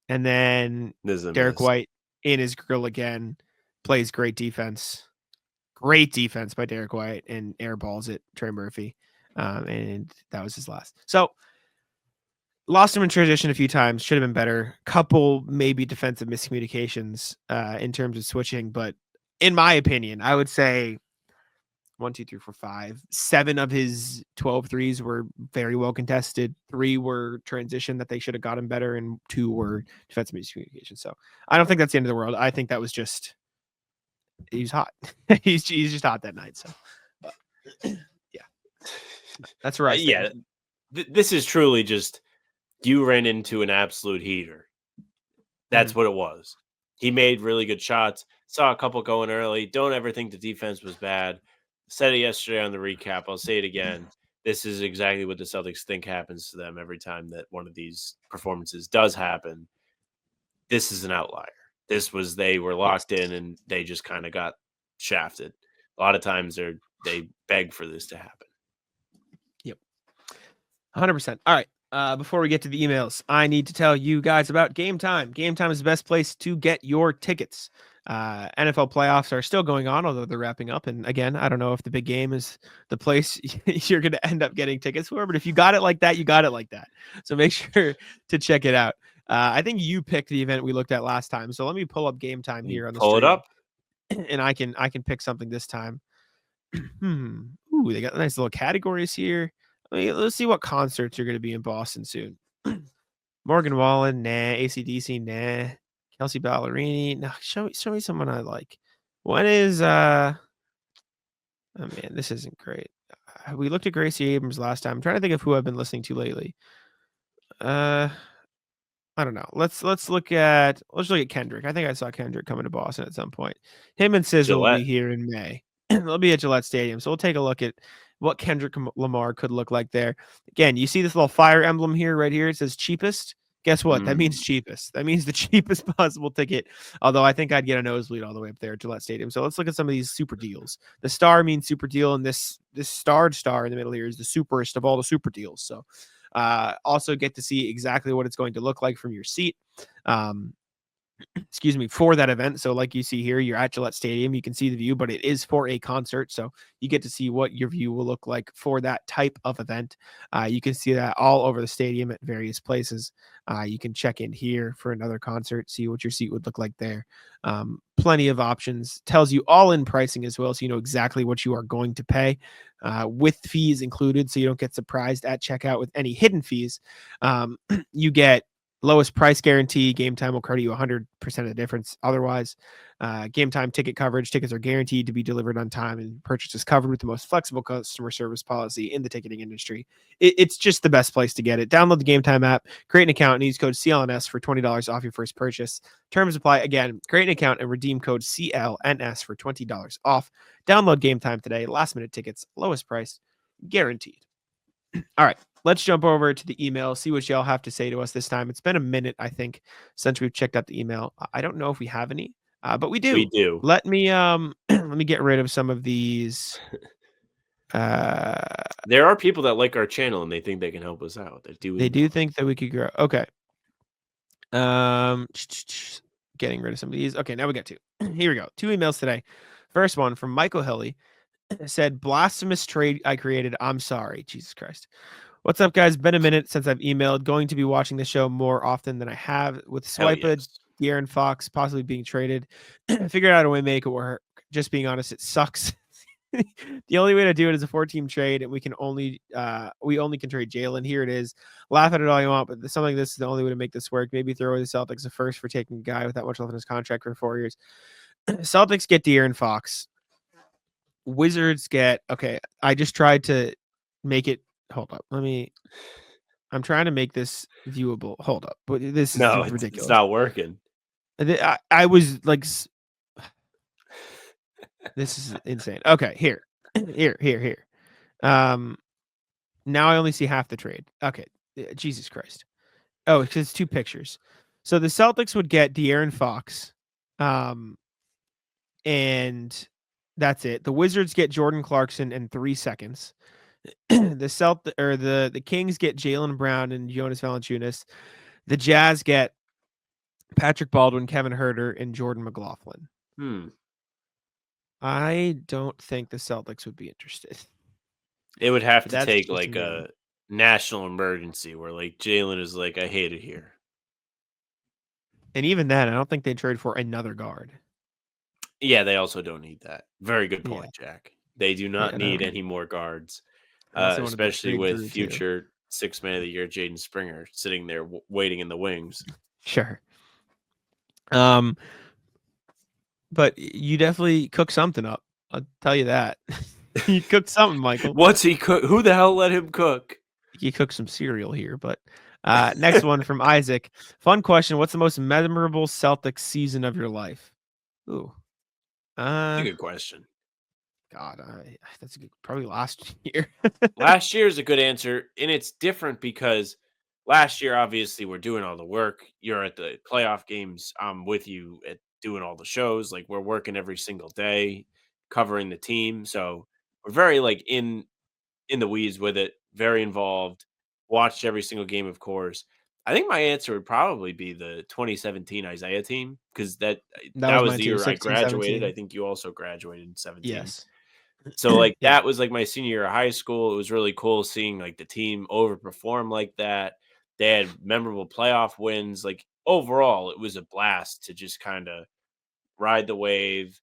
then Derek White in his grill again. Plays great defense. Great defense by Derek White and airballs it, Trey Murphy. And that was his last. So lost him in transition a few times. Should have been better. Couple maybe defensive miscommunications in terms of switching. But in my opinion, I would say 1, 2, 3, 4, 5. 7 of his 12 threes were very well contested. 3 were transition that they should have gotten better. And 2 were defensive miscommunication. So I don't think that's the end of the world. I think that was just... He's hot. he's just hot that night. So, yeah, that's right. Yeah, this is truly just you ran into an absolute heater. That's what it was. He made really good shots. Saw a couple going early. Don't ever think the defense was bad. Said it yesterday on the recap. I'll say it again. This is exactly what the Celtics think happens to them every time that one of these performances does happen. This is an outlier. They were locked in and they just kind of got shafted. A lot of times they beg for this to happen. Yep. 100%. All right. Before we get to the emails, I need to tell you guys about Gametime. Gametime is the best place to get your tickets. NFL playoffs are still going on, although they're wrapping up. And again, I don't know if the big game is the place you're going to end up getting tickets for, but if you got it like that, you got it like that. So make sure to check it out. I think you picked the event we looked at last time. So let me pull up Gametime here on the Pull it up. and I can pick something this time. Ooh, they got nice little categories here. Let's see what concerts are going to be in Boston soon. Morgan Wallen, nah. AC/DC, nah. Kelsey Ballerini, no. Show me someone I like. When is oh man, this isn't great. We looked at Gracie Abrams last time. I'm trying to think of who I've been listening to lately. I don't know. Let's look at Kendrick. I think I saw Kendrick coming to Boston at some point. Him and SZA will be here in May. They'll be at Gillette Stadium. So we'll take a look at what Kendrick Lamar could look like there. Again, you see this little fire emblem here, right here. It says cheapest. Guess what? That means cheapest. That means the cheapest possible ticket. Although I think I'd get a nosebleed all the way up there at Gillette Stadium. So let's look at some of these super deals. The star means super deal, and this starred star in the middle here is the superest of all the super deals. So also get to see exactly what it's going to look like from your seat. excuse me, for that event. So like you see here, you're at Gillette Stadium, you can see the view, but it is for a concert. So you get to see what your view will look like for that type of event. You can see that all over the stadium at various places. You can check in here for another concert, see what your seat would look like there. Plenty of options, tells you all in pricing as well. So you know exactly what you are going to pay with fees included. So you don't get surprised at checkout with any hidden fees. You get lowest price guarantee. Game Time will credit you 100% of the difference. Otherwise, Game Time ticket coverage. Tickets are guaranteed to be delivered on time and purchases covered with the most flexible customer service policy in the ticketing industry. It's just the best place to get it. Download the Game Time app, create an account, and use code CLNS for $20 off your first purchase. Terms apply. Again, create an account and redeem code CLNS for $20 off. Download Game Time today. Last minute tickets, lowest price, guaranteed. All right, let's jump over to the email, see what y'all have to say to us this time. It's been a minute, I think, since we've checked out the email. I don't know if we have any, but we do. We do. Let me let me get rid of some of these. There are people that like our channel and they think they can help us out. They do think that we could grow. Okay. Getting rid of some of these. Okay, now we got two. Here we go. 2 emails today. First one from Michael Hilly. Said, blasphemous trade I created. I'm sorry. Jesus Christ. What's up, guys? Been a minute since I've emailed. Going to be watching the show more often than I have. With Swiped, De'Aaron Fox possibly being traded. Figured out a way to make it work. Just being honest, it sucks. The only way to do it is a 4-team trade, and we only can trade Jalen. Here it is. Laugh at it all you want, but something like this is the only way to make this work. Maybe throw away the Celtics a first for taking a guy with that much left in his contract for 4 years. Celtics get De'Aaron Fox. Wizards get, okay, I just tried to make it, hold up, I'm trying to make this viewable. Hold up, but this is ridiculous. It's not working. I was like, this is insane. Okay, here. Now I only see half the trade. Okay, Jesus Christ. Oh, it's 2 pictures. So the Celtics would get De'Aaron Fox, and that's it. The Wizards get Jordan Clarkson in 3 seconds. The Kings get Jaylen Brown and Jonas Valanciunas. The Jazz get Patrick Baldwin, Kevin Huerter, and Jordan McLaughlin. I don't think the Celtics would be interested. It would have to take like a national emergency where like Jalen is like, I hate it here. And even then, I don't think they'd trade for another guard. Yeah, they also don't need that. Very good point, Jack. They do not need any more guards, especially with future 6th man of the year Jaden Springer sitting there waiting in the wings. Sure. But you definitely cook something up. I'll tell you that. You cooked something, Michael. What's he cook? Who the hell let him cook? He cooked some cereal here, but next one from Isaac. Fun question. What's the most memorable Celtics season of your life? Ooh. That's a good question. God, that's a good, probably last year. Last year is a good answer, and it's different because last year, obviously, we're doing all the work. You're at the playoff games. I'm with you at doing all the shows. Like, we're working every single day, covering the team. So we're very like in the weeds with it, very involved. Watched every single game, of course. I think my answer would probably be the 2017 Isaiah team because that was the year 16, I graduated. 17. I think you also graduated in 17. Yes. So like that was like my senior year of high school. It was really cool seeing like the team overperform like that. They had memorable playoff wins. Like overall, it was a blast to just kind of ride the wave,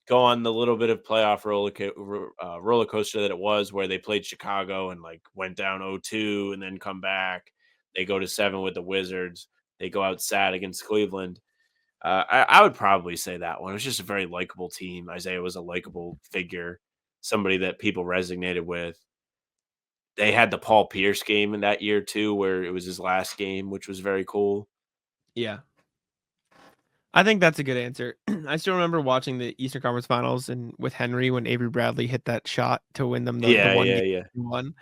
go on the little bit of playoff roller coaster that it was, where they played Chicago and like went down 0-2 and then come back. They go to 7 with the Wizards. They go out sad against Cleveland. I would probably say that one. It was just a very likable team. Isaiah was a likable figure, somebody that people resonated with. They had the Paul Pierce game in that year too, where it was his last game, which was very cool. Yeah. I think that's a good answer. I still remember watching the Eastern Conference Finals and with Henry when Avery Bradley hit that shot to win them the one game he won.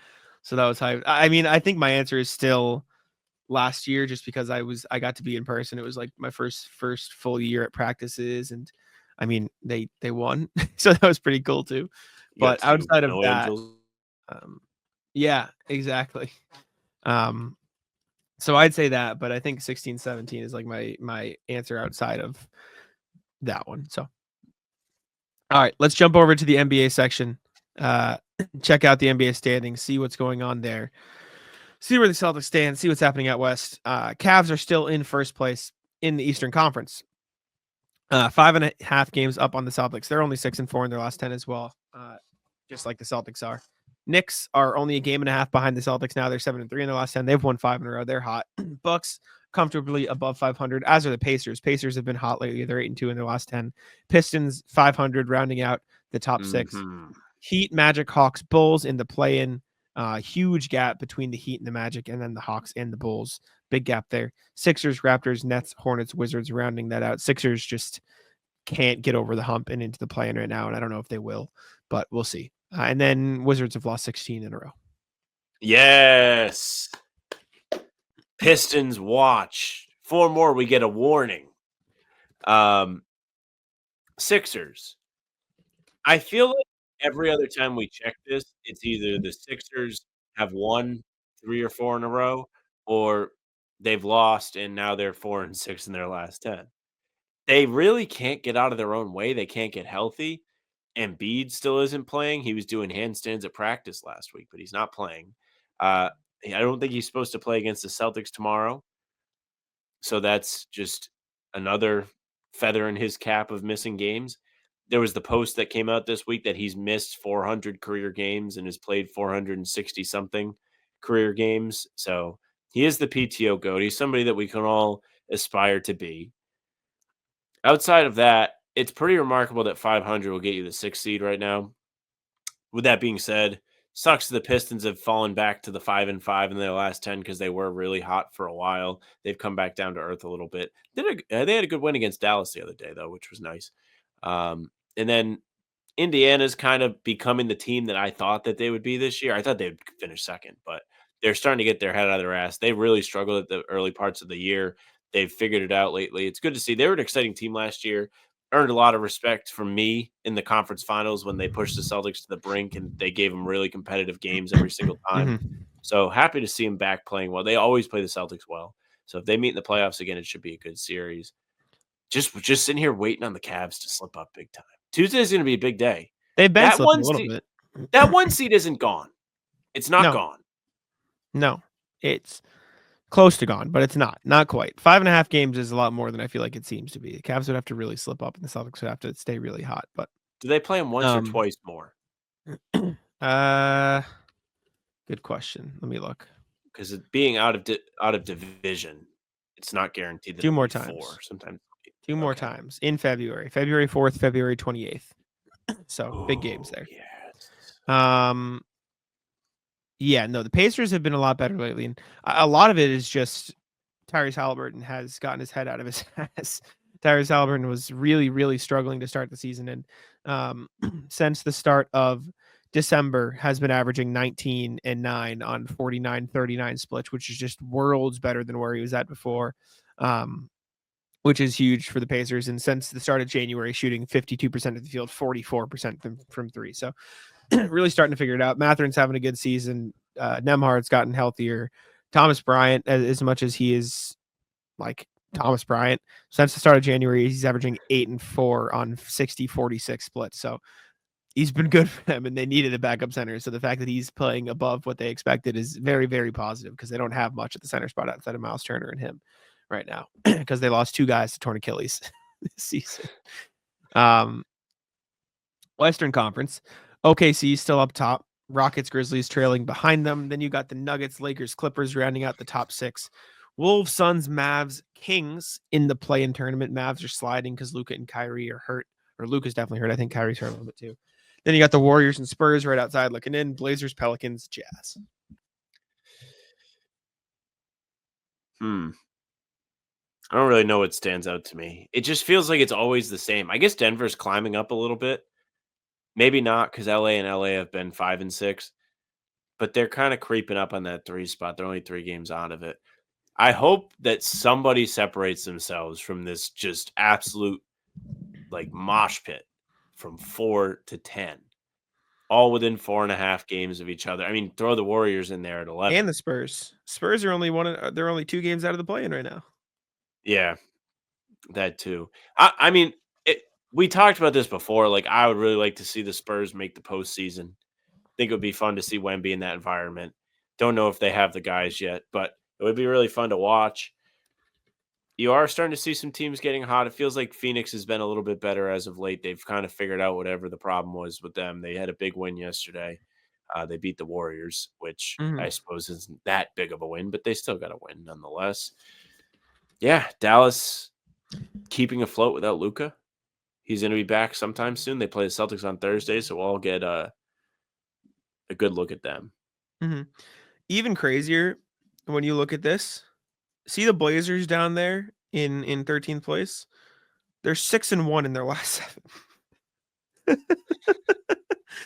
So that was hype. I mean, I think my answer is still last year, just because I got to be in person. It was like my first full year at practices, and I mean they won, so that was pretty cool too. But outside of that, yeah, exactly. So I'd say that, but I think 16-17 is like my answer outside of that one. So, all right, let's jump over to the NBA section. Check out the NBA standings, see what's going on there, see where the Celtics stand, see what's happening out west. Cavs are still in first place in the Eastern Conference. 5.5 games up on the Celtics. They're only 6-4 in their last 10 as well, just like the Celtics are. Knicks are only a game and a half behind the Celtics now. They're 7-3 in their last 10. They've won 5 in a row. They're hot. Bucks comfortably above 500, as are the Pacers. Pacers have been hot lately. They're 8-2 in their last 10. Pistons 500, rounding out the top 6. Heat, Magic, Hawks, Bulls in the play-in. Huge gap between the Heat and the Magic, and then the Hawks and the Bulls. Big gap there. Sixers, Raptors, Nets, Hornets, Wizards rounding that out. Sixers just can't get over the hump and into the play-in right now, and I don't know if they will, but we'll see. And then Wizards have lost 16 in a row. Yes. Pistons, watch. 4 more, we get a warning. Sixers. I feel like every other time we check this, it's either the Sixers have won 3 or 4 in a row, or they've lost and now they're 4-6 in their last 10. They really can't get out of their own way. They can't get healthy. Embiid still isn't playing. He was doing handstands at practice last week, but he's not playing. I don't think he's supposed to play against the Celtics tomorrow. So that's just another feather in his cap of missing games. There was the post that came out this week that he's missed 400 career games and has played 460 something career games. So he is the PTO GOAT. He's somebody that we can all aspire to be. Outside of that, it's pretty remarkable that 500 will get you the 6th seed right now. With that being said, sucks the Pistons have fallen back to the 5-5 in their last 10 because they were really hot for a while. They've come back down to earth a little bit. They had a good win against Dallas the other day, though, which was nice. And then Indiana's kind of becoming the team that I thought that they would be this year. I thought they'd finish second, but they're starting to get their head out of their ass. They really struggled at the early parts of the year. They've figured it out lately. It's good to see. They were an exciting team last year. Earned a lot of respect from me in the conference finals when they pushed the Celtics to the brink and they gave them really competitive games every single time. So happy to see them back playing well. They always play the Celtics well. So if they meet in the playoffs again, it should be a good series. Just sitting here waiting on the Cavs to slip up big time. Tuesday's going to be a big day. They've been slipping a little bit. That 1 seed isn't gone. It's not gone. No, it's close to gone, but it's not quite. 5.5 games is a lot more than I feel like it seems to be. The Cavs would have to really slip up and the Celtics would have to stay really hot. But do they play them once or twice more? Good question. Let me look. Because being out of division, it's not guaranteed that 2 more times. 4, sometimes 2 more times in February 4th, February 28th. So big games there. Yes. Yeah, no, the Pacers have been a lot better lately, and a lot of it is just Tyrese Halliburton has gotten his head out of his ass. Tyrese Halliburton was really, really struggling to start the season, and since the start of December has been averaging 19 and 9 on 49-39 splits, which is just worlds better than where he was at before, which is huge for the Pacers. And since the start of January, shooting 52% of the field, 44% from 3. So really starting to figure it out. Matherin's having a good season. Nembhard's gotten healthier. Thomas Bryant, as much as he is like Thomas Bryant, since the start of January, he's averaging 8 and 4 on 60-46 splits. So he's been good for them, and they needed a backup center. So the fact that he's playing above what they expected is very, very positive because they don't have much at the center spot outside of Miles Turner and him right now because they lost 2 guys to torn Achilles this season. Western Conference. OKC still up top. Rockets, Grizzlies trailing behind them. Then you got the Nuggets, Lakers, Clippers rounding out the top 6. Wolves, Suns, Mavs, Kings in the play-in tournament. Mavs are sliding because Luka and Kyrie are hurt. Or Luka's definitely hurt. I think Kyrie's hurt a little bit too. Then you got the Warriors and Spurs right outside looking in. Blazers, Pelicans, Jazz. I don't really know what stands out to me. It just feels like it's always the same. I guess Denver's climbing up a little bit. Maybe not because LA have been 5 and 6, but they're kind of creeping up on that 3 spot. They're only 3 games out of it. I hope that somebody separates themselves from this just absolute like mosh pit from 4 to 10. all within 4.5 games of each other. I mean, throw the Warriors in there at 11. And the Spurs. Spurs are they're only 2 games out of the play-in right now. Yeah, that too. I mean, we talked about this before. Like, I would really like to see the Spurs make the postseason. Think it would be fun to see Wemby in that environment. Don't know if they have the guys yet, but it would be really fun to watch. You are starting to see some teams getting hot. It feels like Phoenix has been a little bit better as of late. They've kind of figured out whatever the problem was with them. They had a big win yesterday. They beat the Warriors, which I suppose isn't that big of a win, but they still got a win nonetheless. Yeah, Dallas keeping afloat without Luka. He's going to be back sometime soon. They play the Celtics on Thursday, so we'll all get a good look at them. Even crazier when you look at this. See the Blazers down there in 13th place? They're 6-1 in their last 7.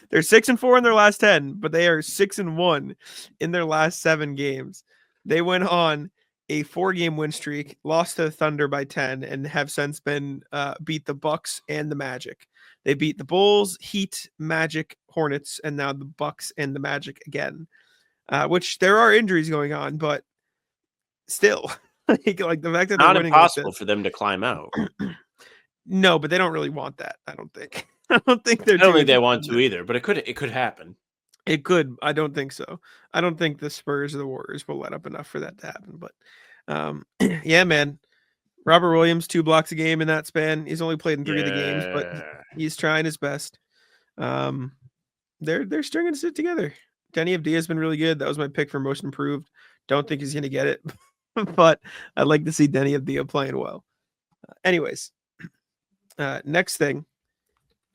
They're 6-4 in their last 10, but they are 6-1 in their last 7 games. They went on a 4-game win streak, lost to the Thunder by 10, and have since been beat the Bucks and the Magic. They beat the Bulls, Heat, Magic, Hornets, and now the Bucks and the Magic again. Which there are injuries going on, but still, like the fact that not they're winning impossible for them to climb out. No, but they don't really want that. I don't think. I don't think they're. I don't think they want to either, but it could happen. It could. I don't think so. I don't think the Spurs or the Warriors will let up enough for that to happen. But, yeah, man. Robert Williams, 2 blocks a game in that span. He's only played in 3 of the games, but he's trying his best. They're stringing it together. Denny Avdia has been really good. That was my pick for most improved. Don't think he's going to get it, but I'd like to see Denny Avdia playing well. Anyways, next thing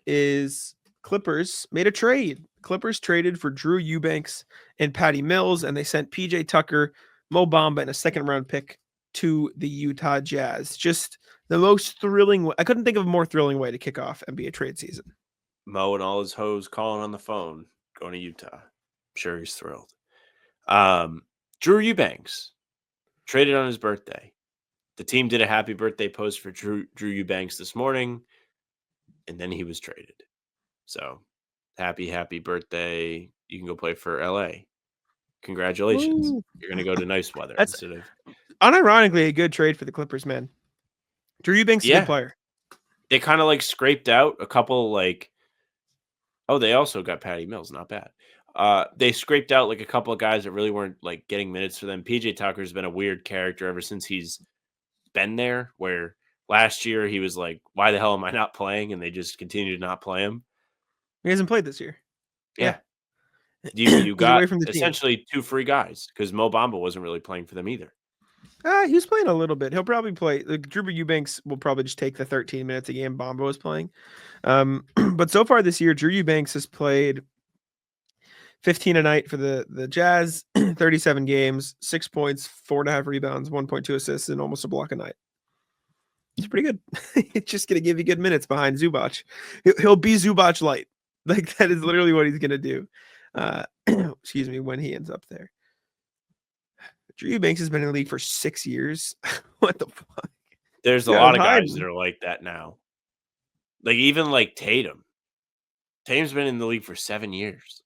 is Clippers made a trade. Clippers traded for Drew Eubanks and Patty Mills, and they sent PJ Tucker, Mo Bamba, and a 2nd-round pick to the Utah Jazz. Just the most thrilling way. I couldn't think of a more thrilling way to kick off NBA trade season. Mo and all his hoes calling on the phone, going to Utah. I'm sure he's thrilled. Drew Eubanks traded on his birthday. The team did a happy birthday post for Drew Eubanks this morning, and then he was traded. So happy birthday. You can go play for LA. Congratulations. Ooh. You're going to go to nice weather That's instead of unironically a good trade for the Clippers, man. Drew Eubanks is a good player. They kind of like scraped out a couple they also got Patty Mills, not bad. They scraped out like a couple of guys that really weren't like getting minutes for them. PJ Tucker's been a weird character ever since he's been there, where last year he was like, why the hell am I not playing? And they just continue to not play him. He hasn't played this year. Yeah. You got away from the essentially 2 free guys because Mo Bamba wasn't really playing for them either. He was playing a little bit. He'll probably play. Drew Eubanks will probably just take the 13 minutes a game Bamba was playing. But so far this year, Drew Eubanks has played 15 a night for the Jazz, 37 games, 6 points, 4.5 rebounds, 1.2 assists, and almost a block a night. It's pretty good. It's just going to give you good minutes behind Zubac. He'll be Zubac light. Like, that is literally what he's going to do. Excuse me, when he ends up there. Drew Eubanks has been in the league for 6 years. What the fuck? There's a lot of guys that are like that now. Like, even like Tatum. Tatum's been in the league for 7 years.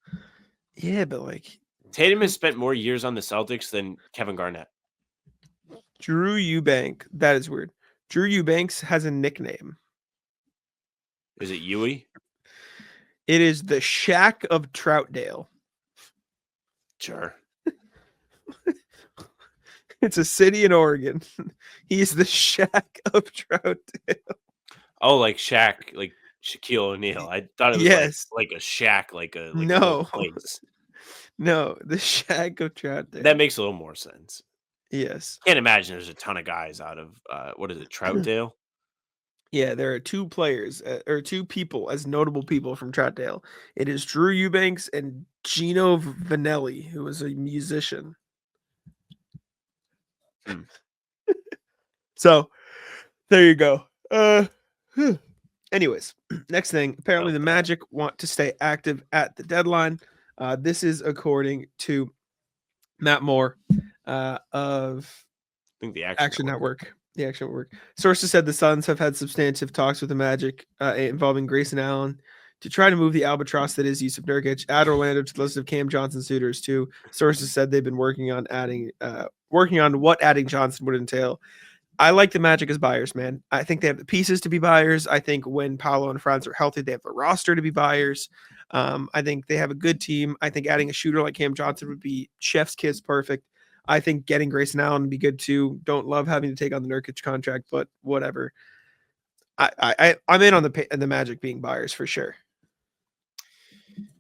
Yeah, but like Tatum has spent more years on the Celtics than Kevin Garnett. Drew Eubanks. That is weird. Drew Eubanks has a nickname. Is it Yui? It is the Shack of Troutdale. Sure. It's a city in Oregon. He's the Shack of Troutdale. Oh, like Shaq, like Shaquille O'Neal. I thought it was like a shack, like a place. No, the Shack of Troutdale. That makes a little more sense. Yes. Can't imagine there's a ton of guys out of what is it, Troutdale? Yeah, there are 2 players or 2 people as notable people from Troutdale. It is Drew Eubanks and Gino Vanelli, who is a musician. So there you go. Anyways, next thing. Apparently the Magic want to stay active at the deadline. This is according to Matt Moore of I think the Action Network. The Action Network. Sources said the Suns have had substantive talks with the Magic involving Grayson Allen To try to move the albatross that is Yusuf Nurkic, add Orlando to the list of Cam Johnson suitors too. Sources said they've been working on what adding Johnson would entail. I like the Magic as buyers, man. I think they have the pieces to be buyers. I think when Paolo and Franz are healthy, they have the roster to be buyers. I think they have a good team. I think adding a shooter like Cam Johnson would be chef's kiss perfect. I think getting Grayson Allen would be good too. Don't love having to take on the Nurkic contract, but whatever. I'm in on the Magic being buyers for sure.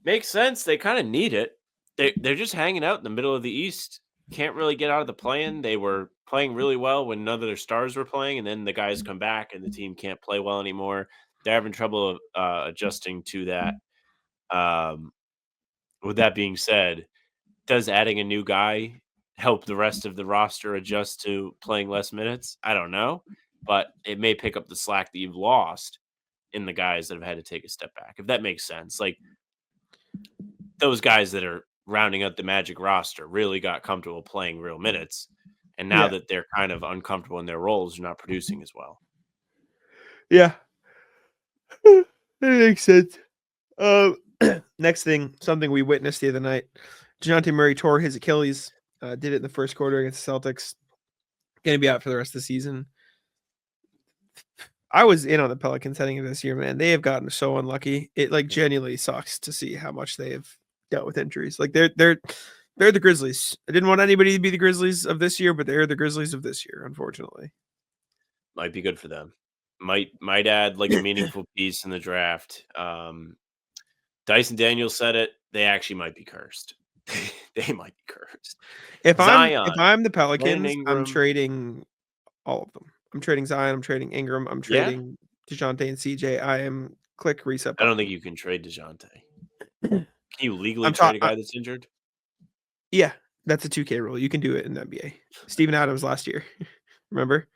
Makes sense. They kind of need it. They're just hanging out in the middle of the East. Can't really get out of the play-in. They were playing really well when none of their stars were playing, and then the guys come back and the team can't play well anymore. They're having trouble adjusting to that. With that being said, does adding a new guy help the rest of the roster adjust to playing less minutes? I don't know, but it may pick up the slack that you've lost in the guys that have had to take a step back, if that makes sense. Like, those guys that are rounding out the Magic roster really got comfortable playing real minutes. And now that they're kind of uncomfortable in their roles, they're not producing as well. Yeah. That makes sense. Next thing, something we witnessed the other night. Dejounte Murray tore his Achilles. Did it in the first quarter against the Celtics. Going to be out for the rest of the season. I was in on the Pelicans heading into this year, man. They have gotten so unlucky. It genuinely sucks to see how much they have dealt with injuries. Like they're the Grizzlies. I didn't want anybody to be the Grizzlies of this year, but they're the Grizzlies of this year, unfortunately. Might be good for them. Might add like a meaningful piece in the draft. Dyson Daniels said it. They actually might be cursed. They might be cursed. If I'm the Pelicans, Ingram, I'm trading all of them. I'm trading Zion. I'm trading Ingram. I'm trading Dejounte and CJ. I am click reset. I don't think you can trade Dejounte. Can you legally trade a guy that's injured? Yeah, that's a 2K rule. You can do it in the NBA. Steven Adams last year. Remember?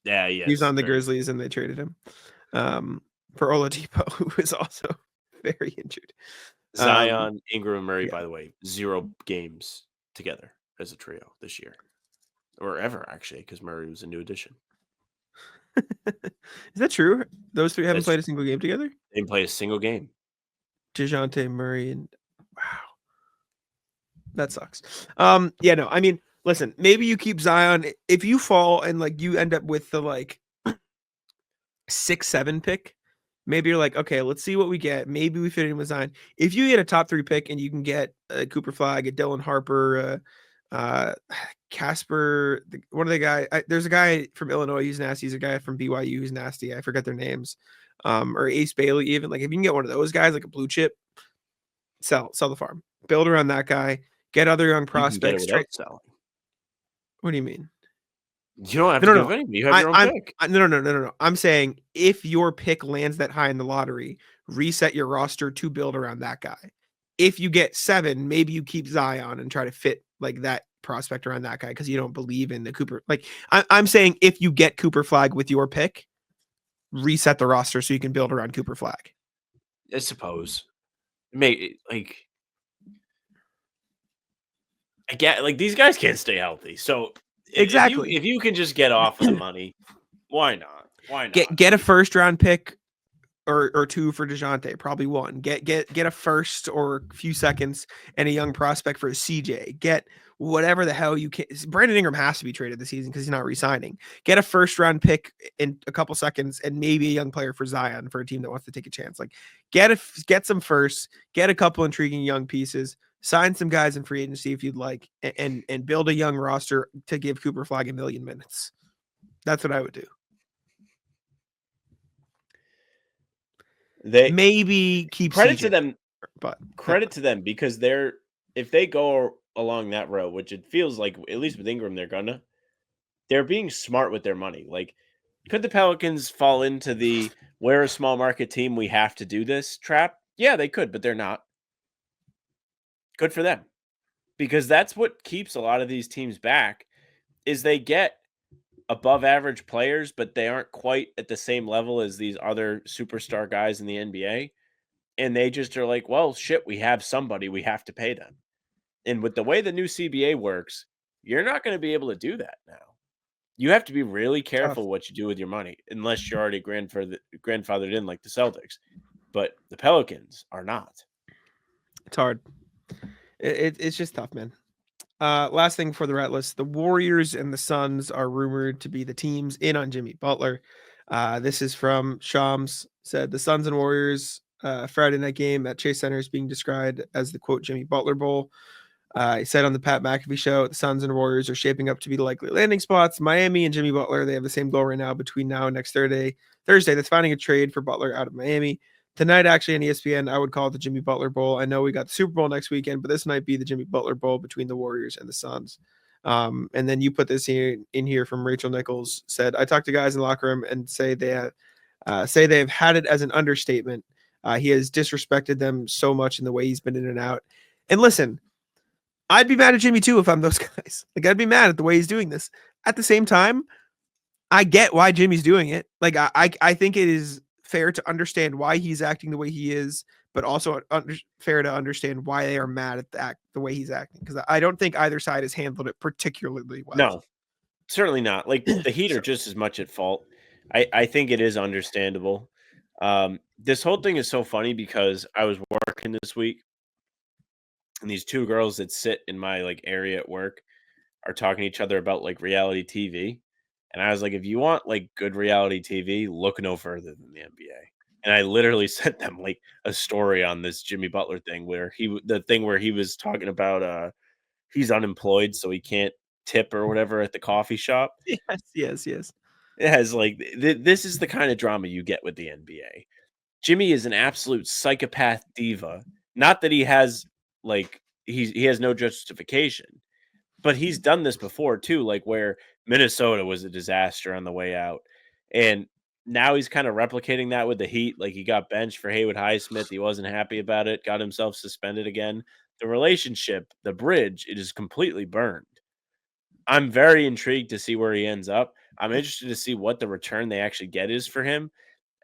Yeah, yes. He was on the Grizzlies and they traded him for Oladipo, who was also very injured. Zion, Ingram, and Murray, by the way, 0 games together as a trio this year. Or ever, actually, because Murray was a new addition. Is that true? Those three haven't played a single game together? They didn't play a single game. Dejounte Murray and wow. That sucks. Yeah, no, I mean, listen, maybe you keep Zion. If you fall and you end up with the 6-7 pick, maybe you're like, okay, let's see what we get. Maybe we fit in with Zion. If you get a top 3 pick and you can get Cooper Flag, a Dylan Harper, Casper, one of the guy. There's a guy from Illinois who's nasty. He's a guy from BYU who's nasty. I forget their names. Or Ace Bailey, even. If you can get one of those guys, like a blue chip, sell the farm. Build around that guy. Get other young prospects. Selling. What do you mean? You don't have to give any. You have your own pick. No. I'm saying if your pick lands that high in the lottery, reset your roster to build around that guy. If you get 7, maybe you keep Zion and try to fit that prospect around that guy because you don't believe in the Cooper. I'm saying if you get Cooper Flag with your pick, reset the roster so you can build around Cooper Flag. I suppose. I get these guys can't stay healthy. So exactly, if you can just get off of the money, why not? Why not? Get a first round pick or 2 for Dejounte, probably 1. Get a first or a few seconds and a young prospect for a CJ. Get whatever the hell you can. Brandon Ingram has to be traded this season because he's not re-signing. Get a first round pick in a couple seconds and maybe a young player for Zion for a team that wants to take a chance. Get some firsts, get a couple intriguing young pieces. Sign some guys in free agency if you'd like, and build a young roster to give Cooper Flag 1 million minutes. That's what I would do. They maybe keep credit CJ, to them, but credit to them because if they go along that road, which it feels like at least with Ingram they're being smart with their money. Could the Pelicans fall into the we're a small market team, we have to do this trap? Yeah, they could, but they're not. Good for them. Because that's what keeps a lot of these teams back is they get above average players, but they aren't quite at the same level as these other superstar guys in the NBA. And they just are like, well, shit, we have somebody, we have to pay them. And with the way the new CBA works, you're not going to be able to do that now. You have to be really careful what you do with your money, unless you're already grandfathered in like the Celtics. but the Pelicans are not. It's hard. It's just tough, man. Last thing for the rat list, the Warriors and the Suns are rumored to be the teams in on Jimmy Butler. This is from Shams, said the Suns and Warriors Friday night game at Chase Center is being described as the quote Jimmy Butler Bowl. He said on the Pat McAfee show, the Suns and Warriors are shaping up to be the likely landing spots. Miami and Jimmy Butler, they have the same goal right now between now and next Thursday. That's finding a trade for Butler out of Miami. Tonight, actually, on ESPN, I would call it the Jimmy Butler Bowl. I know we got the Super Bowl next weekend, but this might be the Jimmy Butler Bowl between the Warriors and the Suns. And then you put this in here from Rachel Nichols, said, I talked to guys in the locker room and say they have had it as an understatement. He has disrespected them so much in the way he's been in and out. And listen, I'd be mad at Jimmy too if I'm those guys. Like, I'd be mad at the way he's doing this. At the same time, I get why Jimmy's doing it. Like, I think it is fair to understand why he's acting the way he is, but also fair to understand why they are mad at the way he's acting. Because I don't think either side has handled it particularly well. No, certainly not. Like, the Heat are just as much at fault. I think it is understandable. This whole thing is so funny because I was working this week, and these two girls that sit in my like area at work are talking to each other about like reality TV. And I was like, if you want like good reality TV, look no further than the NBA. And I literally sent them like a story on this Jimmy Butler thing where he was talking about he's unemployed, so he can't tip or whatever at the coffee shop. Yes. It has like this is the kind of drama you get with the NBA. Jimmy is an absolute psychopath diva. Not that he has like he has no justification, but he's done this before too, like where Minnesota was a disaster on the way out. And now he's kind of replicating that with the Heat. Like, he got benched for Haywood Highsmith. He wasn't happy about it, got himself suspended again. The relationship, the bridge, it is completely burned. I'm very intrigued to see where he ends up. I'm interested to see what the return they actually get is for him.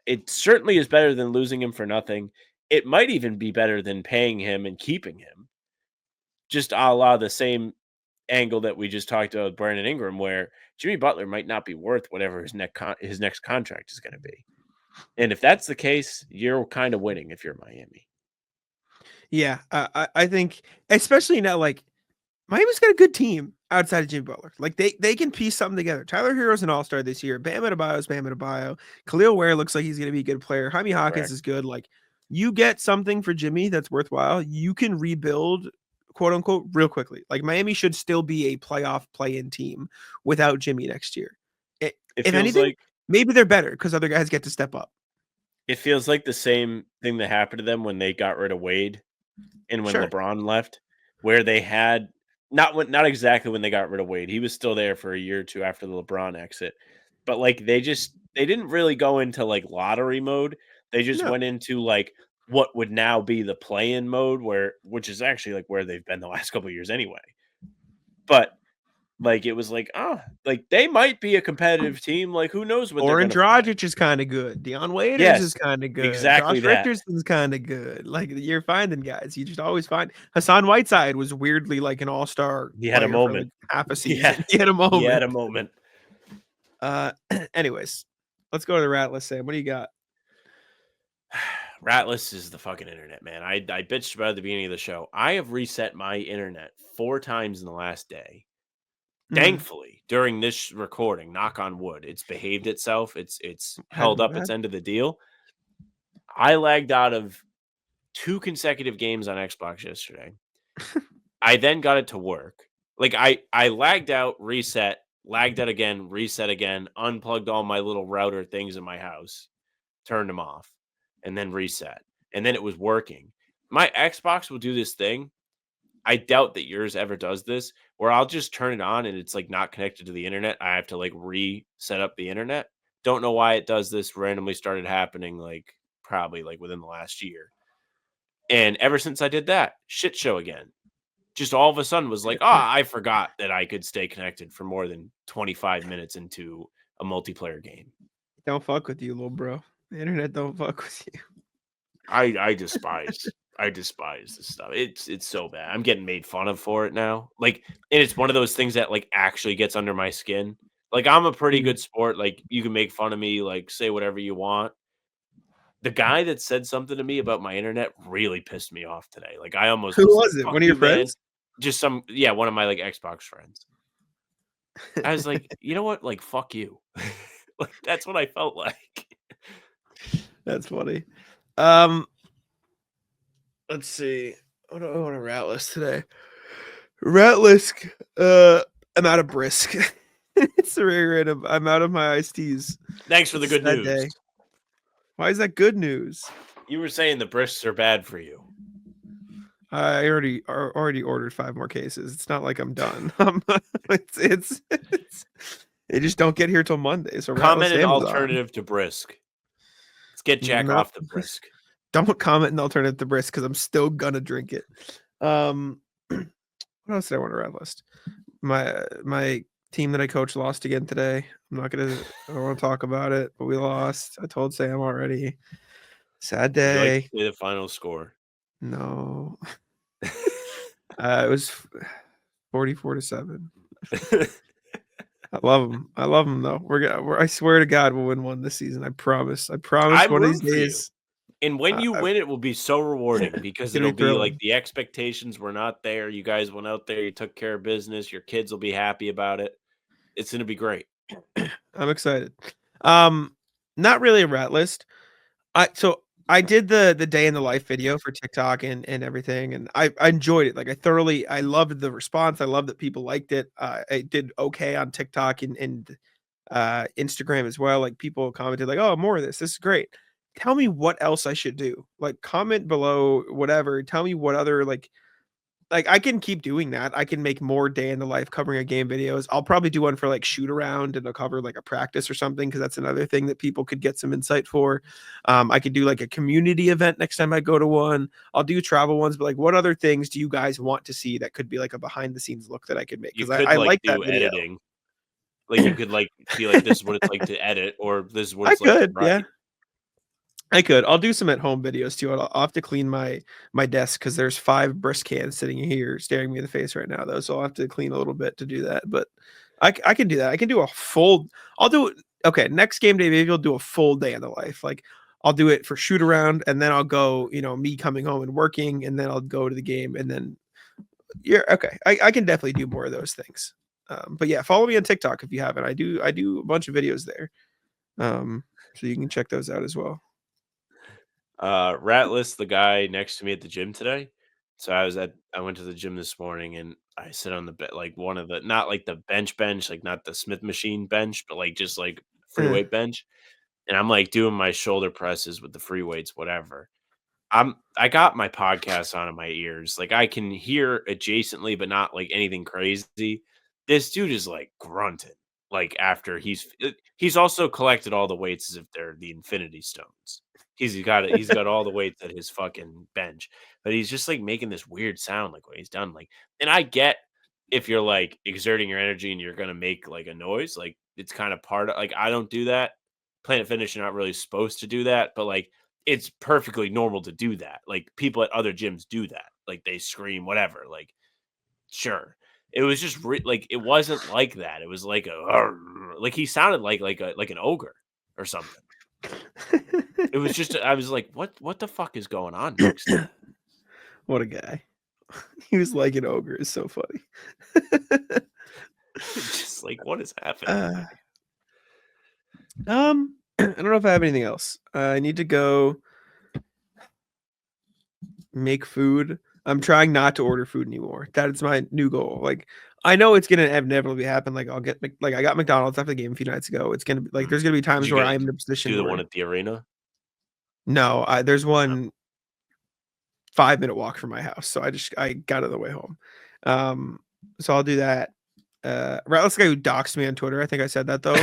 It certainly is better than losing him for nothing. It might even be better than paying him and keeping him. Just a la the same angle that we just talked about with Brandon Ingram, where Jimmy Butler might not be worth whatever his next contract is going to be. And if that's the case, you're kind of winning if you're Miami. Yeah, I think, especially now, like, Miami's got a good team outside of Jimmy Butler. Like, they can piece something together. Tyler Hero's an all-star this year. Bam Adebayo's Bam Adebayo. Khalil Ware looks like he's going to be a good player. Jaime Hawkins is good. Like, you get something for Jimmy that's worthwhile. You can rebuild, quote unquote, real quickly. Like, Miami should still be a playoff play-in team without Jimmy next year. If anything, like, maybe they're better because other guys get to step up. It feels like the same thing that happened to them when they got rid of Wade and when LeBron left, where they had not exactly when they got rid of Wade. He was still there for a year or two after the LeBron exit. But like they didn't really go into like lottery mode. They just went into like what would now be the play-in mode, which is actually like where they've been the last couple of years anyway. But like it was like, like they might be a competitive team. Like, who knows what Goran Dragic is kind of good. Dion Waiters is kind of good. Exactly. Josh Richardson's kind of good. Like, you're finding guys. You just always find Hassan Whiteside was weirdly like an all-star. He had a moment. For like half a season. Yeah. He had a moment. Anyways, let's go to the rat list, Sam. What do you got? Rat list is the fucking internet, man. I bitched about it at the beginning of the show. I have reset my internet 4 times in the last day. Thankfully, during this recording, knock on wood, it's behaved itself. It's held up its end of the deal. I lagged out of 2 consecutive games on Xbox yesterday. I then got it to work. Like, I lagged out, reset, lagged out again, reset again, unplugged all my little router things in my house, turned them off, and then reset. And then it was working. My Xbox will do this thing. I doubt that yours ever does this, where I'll just turn it on and it's like not connected to the internet. I have to like reset up the internet. Don't know why it does this. Randomly started happening like probably like within the last year. And ever since I did that, shit show again. Just all of a sudden was like, I forgot that I could stay connected for more than 25 minutes into a multiplayer game. Don't fuck with you, little bro. The internet don't fuck with you. I despise this stuff. It's so bad. I'm getting made fun of for it now. Like, and it's one of those things that like actually gets under my skin. Like, I'm a pretty good sport. Like, you can make fun of me, like say whatever you want. The guy that said something to me about my internet really pissed me off today. Like, I almost Who was was like, it? "Fuck One of your you, man." friends? Just one of my, like, Xbox friends. I was like, "You know what? Like, fuck you." Like, that's what I felt like. That's funny. Let's see. What do I want to rat list today? Rat list. I'm out of brisk. It's very random. I'm out of my iced teas. Thanks for the It's a good sad news. day. Why is that good news? You were saying the brisks are bad for you. I already ordered 5 more cases. It's not like I'm done. They just don't get here till Monday. So rat Comment list an Amazon. alternative to brisk. Let's get Jack No. off the brisk. Don't comment an alternative to brisk because I'm still gonna drink it. What else did I want to rat list? My team that I coach lost again today. I don't want to talk about it, but we lost. I told Sam already. Sad Would you like day. to say the final score? No. It was 44-7. I love him. I love him though. I swear to God, we'll win one this season. I promise. I'm one of these rooting for you. days. And when you win, it will be so rewarding because Gonna be it'll be like thrilling. the expectations were not there. You guys went out there, you took care of business. Your kids will be happy about it. It's going to be great. I'm excited. Not really a rat list. I did the day in the life video for TikTok and everything, and I enjoyed it. Like I loved the response. I loved that people liked it. I did okay on TikTok and Instagram as well. Like people commented like, "Oh, more of this. This is great." Tell me what else I should do. Like comment below whatever. Tell me what other like I can keep doing that. I can make more day in the life covering a game videos. I'll probably do one for like shoot around and I'll cover like a practice or something because that's another thing that people could get some insight for. I could do like a community event next time I go to one. I'll do travel ones, but like what other things do you guys want to see that could be like a behind the scenes look that I could make? You Because could I like like that do video. editing. Like you could like be like, this is what it's like to edit, or this is what I it's like to could, write. yeah. I could. I'll do some at home videos too. I'll have to clean my desk because there's 5 brisk cans sitting here staring me in the face right now, though. So I'll have to clean a little bit to do that. But I can do that. I can do a full. I'll do it. Okay, next game day, maybe I'll do a full day in the life. Like I'll do it for shoot around, and then I'll go. Me coming home and working, and then I'll go to the game, and then yeah. Okay, I can definitely do more of those things. But yeah, follow me on TikTok if you haven't. I do a bunch of videos there. So you can check those out as well. Ratless, the guy next to me at the gym today. So I went to the gym this morning and I sit on the bed, like one of the, not like the bench, like not the Smith machine bench, but like just like free weight bench. And I'm like doing my shoulder presses with the free weights, whatever. I got my podcast on in my ears. Like I can hear adjacently, but not like anything crazy. This dude is like grunting. Like after he's also collected all the weights as if they're the Infinity Stones. He's got all the weights at his fucking bench, but he's just like making this weird sound like when he's done. Like, and I get if you're like exerting your energy and you're gonna make like a noise, like it's kind of part of like I don't do that. Planet Fitness, you're not really supposed to do that, but like it's perfectly normal to do that. Like people at other gyms do that. Like they scream, whatever. Like, sure. It was just like it wasn't like that. It was like like he sounded like an ogre or something. It was just I was like, what the fuck is going on next to him? What a guy. He was like an ogre. It's so funny. Just like what is happening? I don't know if I have anything else. I need to go make food. I'm trying not to order food anymore. That is my new goal. Like I know it's gonna inevitably happen. Like I'll get like I got McDonald's after the game a few nights ago. It's gonna be like there's gonna be times where I'm in a position. Do the where, one at the arena? No, there's one 5-minute walk from my house. So I got it on the way home. So I'll do that. This guy who doxed me on Twitter. I think I said that though.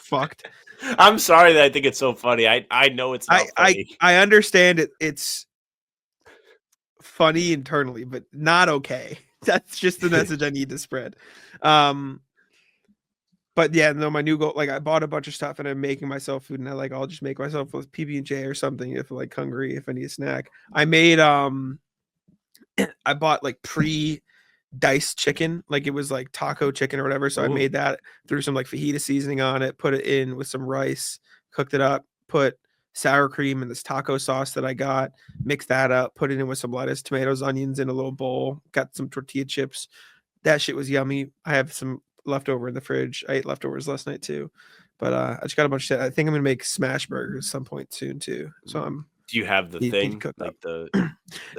Fucked. I'm sorry that I think it's so funny. I know it's not funny. I understand it. It's funny internally, but not okay. That's just the message I need to spread. But yeah, no, my new goal, like I bought a bunch of stuff and I'm making myself food and I'll just make myself a PB&J or something if I'm like hungry, if I need a snack. I made I bought like pre-diced chicken, like it was like taco chicken or whatever. So I made that, threw some like fajita seasoning on it, put it in with some rice, cooked it up, put sour cream and this taco sauce that I got. Mix that up, put it in with some lettuce, tomatoes, onions in a little bowl. Got some tortilla chips. That shit was yummy. I have some leftover in the fridge. I ate leftovers last night too. But I just got a bunch of shit. I think I'm gonna make smash burgers at some point soon too. So Do you have the need to thing cook like up. the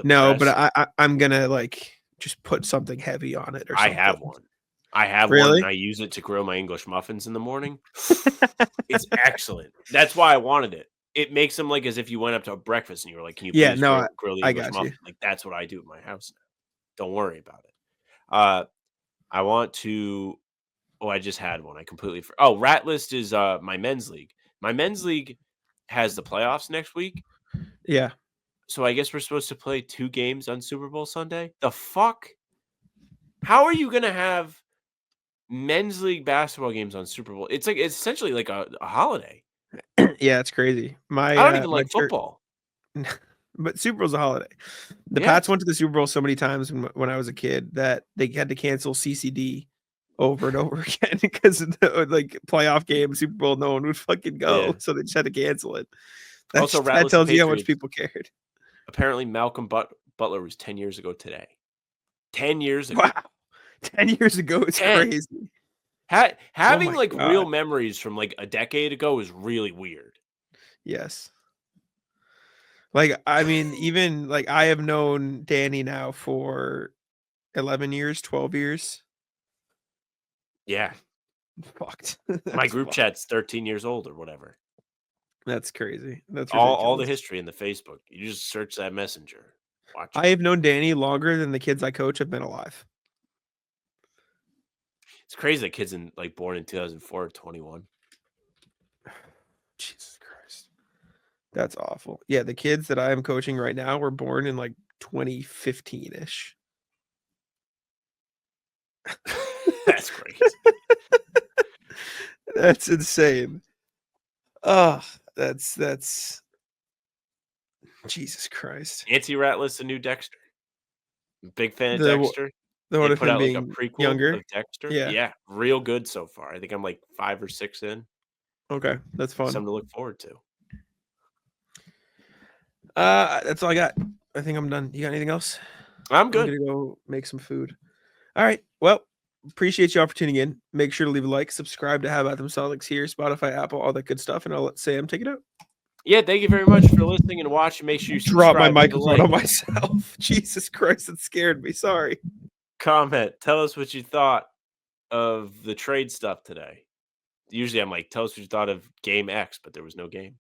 No, press? but I'm gonna like just put something heavy on it or I something. have one. I have one, Really? and I use it to grill my English muffins in the morning. It's excellent. That's why I wanted it. It makes them like as if you went up to a breakfast and you were like, "Can you Yeah, please no, grill the I English got you. muffin?" Like that's what I do at my house now. Don't worry about it. I want to. Oh, I just had one. I completely. Rat List is my men's league. My men's league has the playoffs next week. Yeah. So I guess we're supposed to play 2 games on Super Bowl Sunday. The fuck? How are you gonna have men's league basketball games on Super Bowl? It's essentially like a holiday. Yeah, it's crazy. I don't even My like football. but Super Bowl's a holiday. The Yeah. Pats went to the Super Bowl so many times when I was a kid that they had to cancel CCD over and over again because of the like playoff game, Super Bowl, no one would fucking go. Yeah. So they just had to cancel it. Also, That Rattlers tells and you how much Patriots. people cared. Apparently, Malcolm Butler was 10 years ago today. 10 years ago. Wow. 10 years ago, it's 10. crazy. Having my like God. real memories from like a decade ago is really weird. Yes. Like, I mean, even like I have known Danny now for 11 years, 12 years. Yeah. Fucked. My That's group fucked. chat's 13 years old or whatever. That's crazy. That's All the ridiculous. history in the Facebook. You just search that messenger. Watch it. I have known Danny longer than the kids I coach have been alive. It's crazy that kids born in 2004 or 21. Jesus Christ. That's awful. Yeah, the kids that I am coaching right now were born in like 2015-ish. That's crazy. That's insane. Oh, that's Jesus Christ. Anti-Ratless, a new Dexter. Big fan of The Dexter. The one They of put him out like a being prequel younger. of Dexter. Yeah. Yeah, real good so far. I think I'm like 5 or 6 in. Okay, that's fun. Something to look forward to. That's all I got. I think I'm done. You got anything else? I'm good. I'm gonna go make some food. All right. Well, appreciate y'all for tuning in. Make sure to leave a like, subscribe to How About Them Celtics here, Spotify, Apple, all that good stuff, and I'll let Sam take it out. Yeah, thank you very much for listening and watching. Make sure you Drop my subscribe, leave a microphone like, on myself. Jesus Christ, it scared me. Sorry. comment. Tell us what you thought of the trade stuff today. Usually I'm like, tell us what you thought of game X, but there was no game.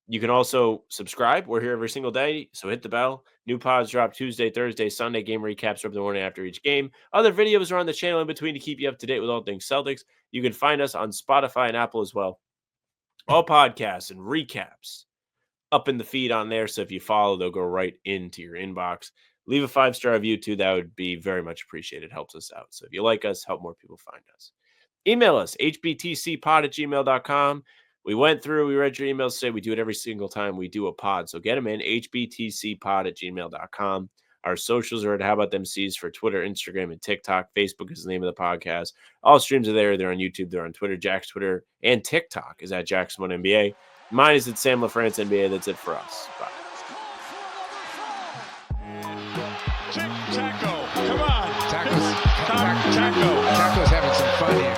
You can also subscribe. We're here every single day, so hit the bell. New pods drop Tuesday, Thursday, Sunday. Game recaps are up the morning after each game. Other videos are on the channel in between to keep you up to date with all things Celtics. You can find us on Spotify and Apple as well. All podcasts and recaps up in the feed on there. So if you follow, they'll go right into your inbox. Leave a 5-star review too. That would be very much appreciated. Helps us out. So if you like us, help more people find us. Email us, hbtcpod@gmail.com. We read your emails today. We do it every single time we do a pod. So get them in, hbtcpod@gmail.com. Our socials are at How About Them C's for Twitter, Instagram, and TikTok. Facebook is the name of the podcast. All streams are there. They're on YouTube. They're on Twitter. Jack's Twitter and TikTok is at Jackson1NBA. Mine is at Sam LaFrance NBA. That's it for us. Bye. Taco, come on. Taco's having some fun here.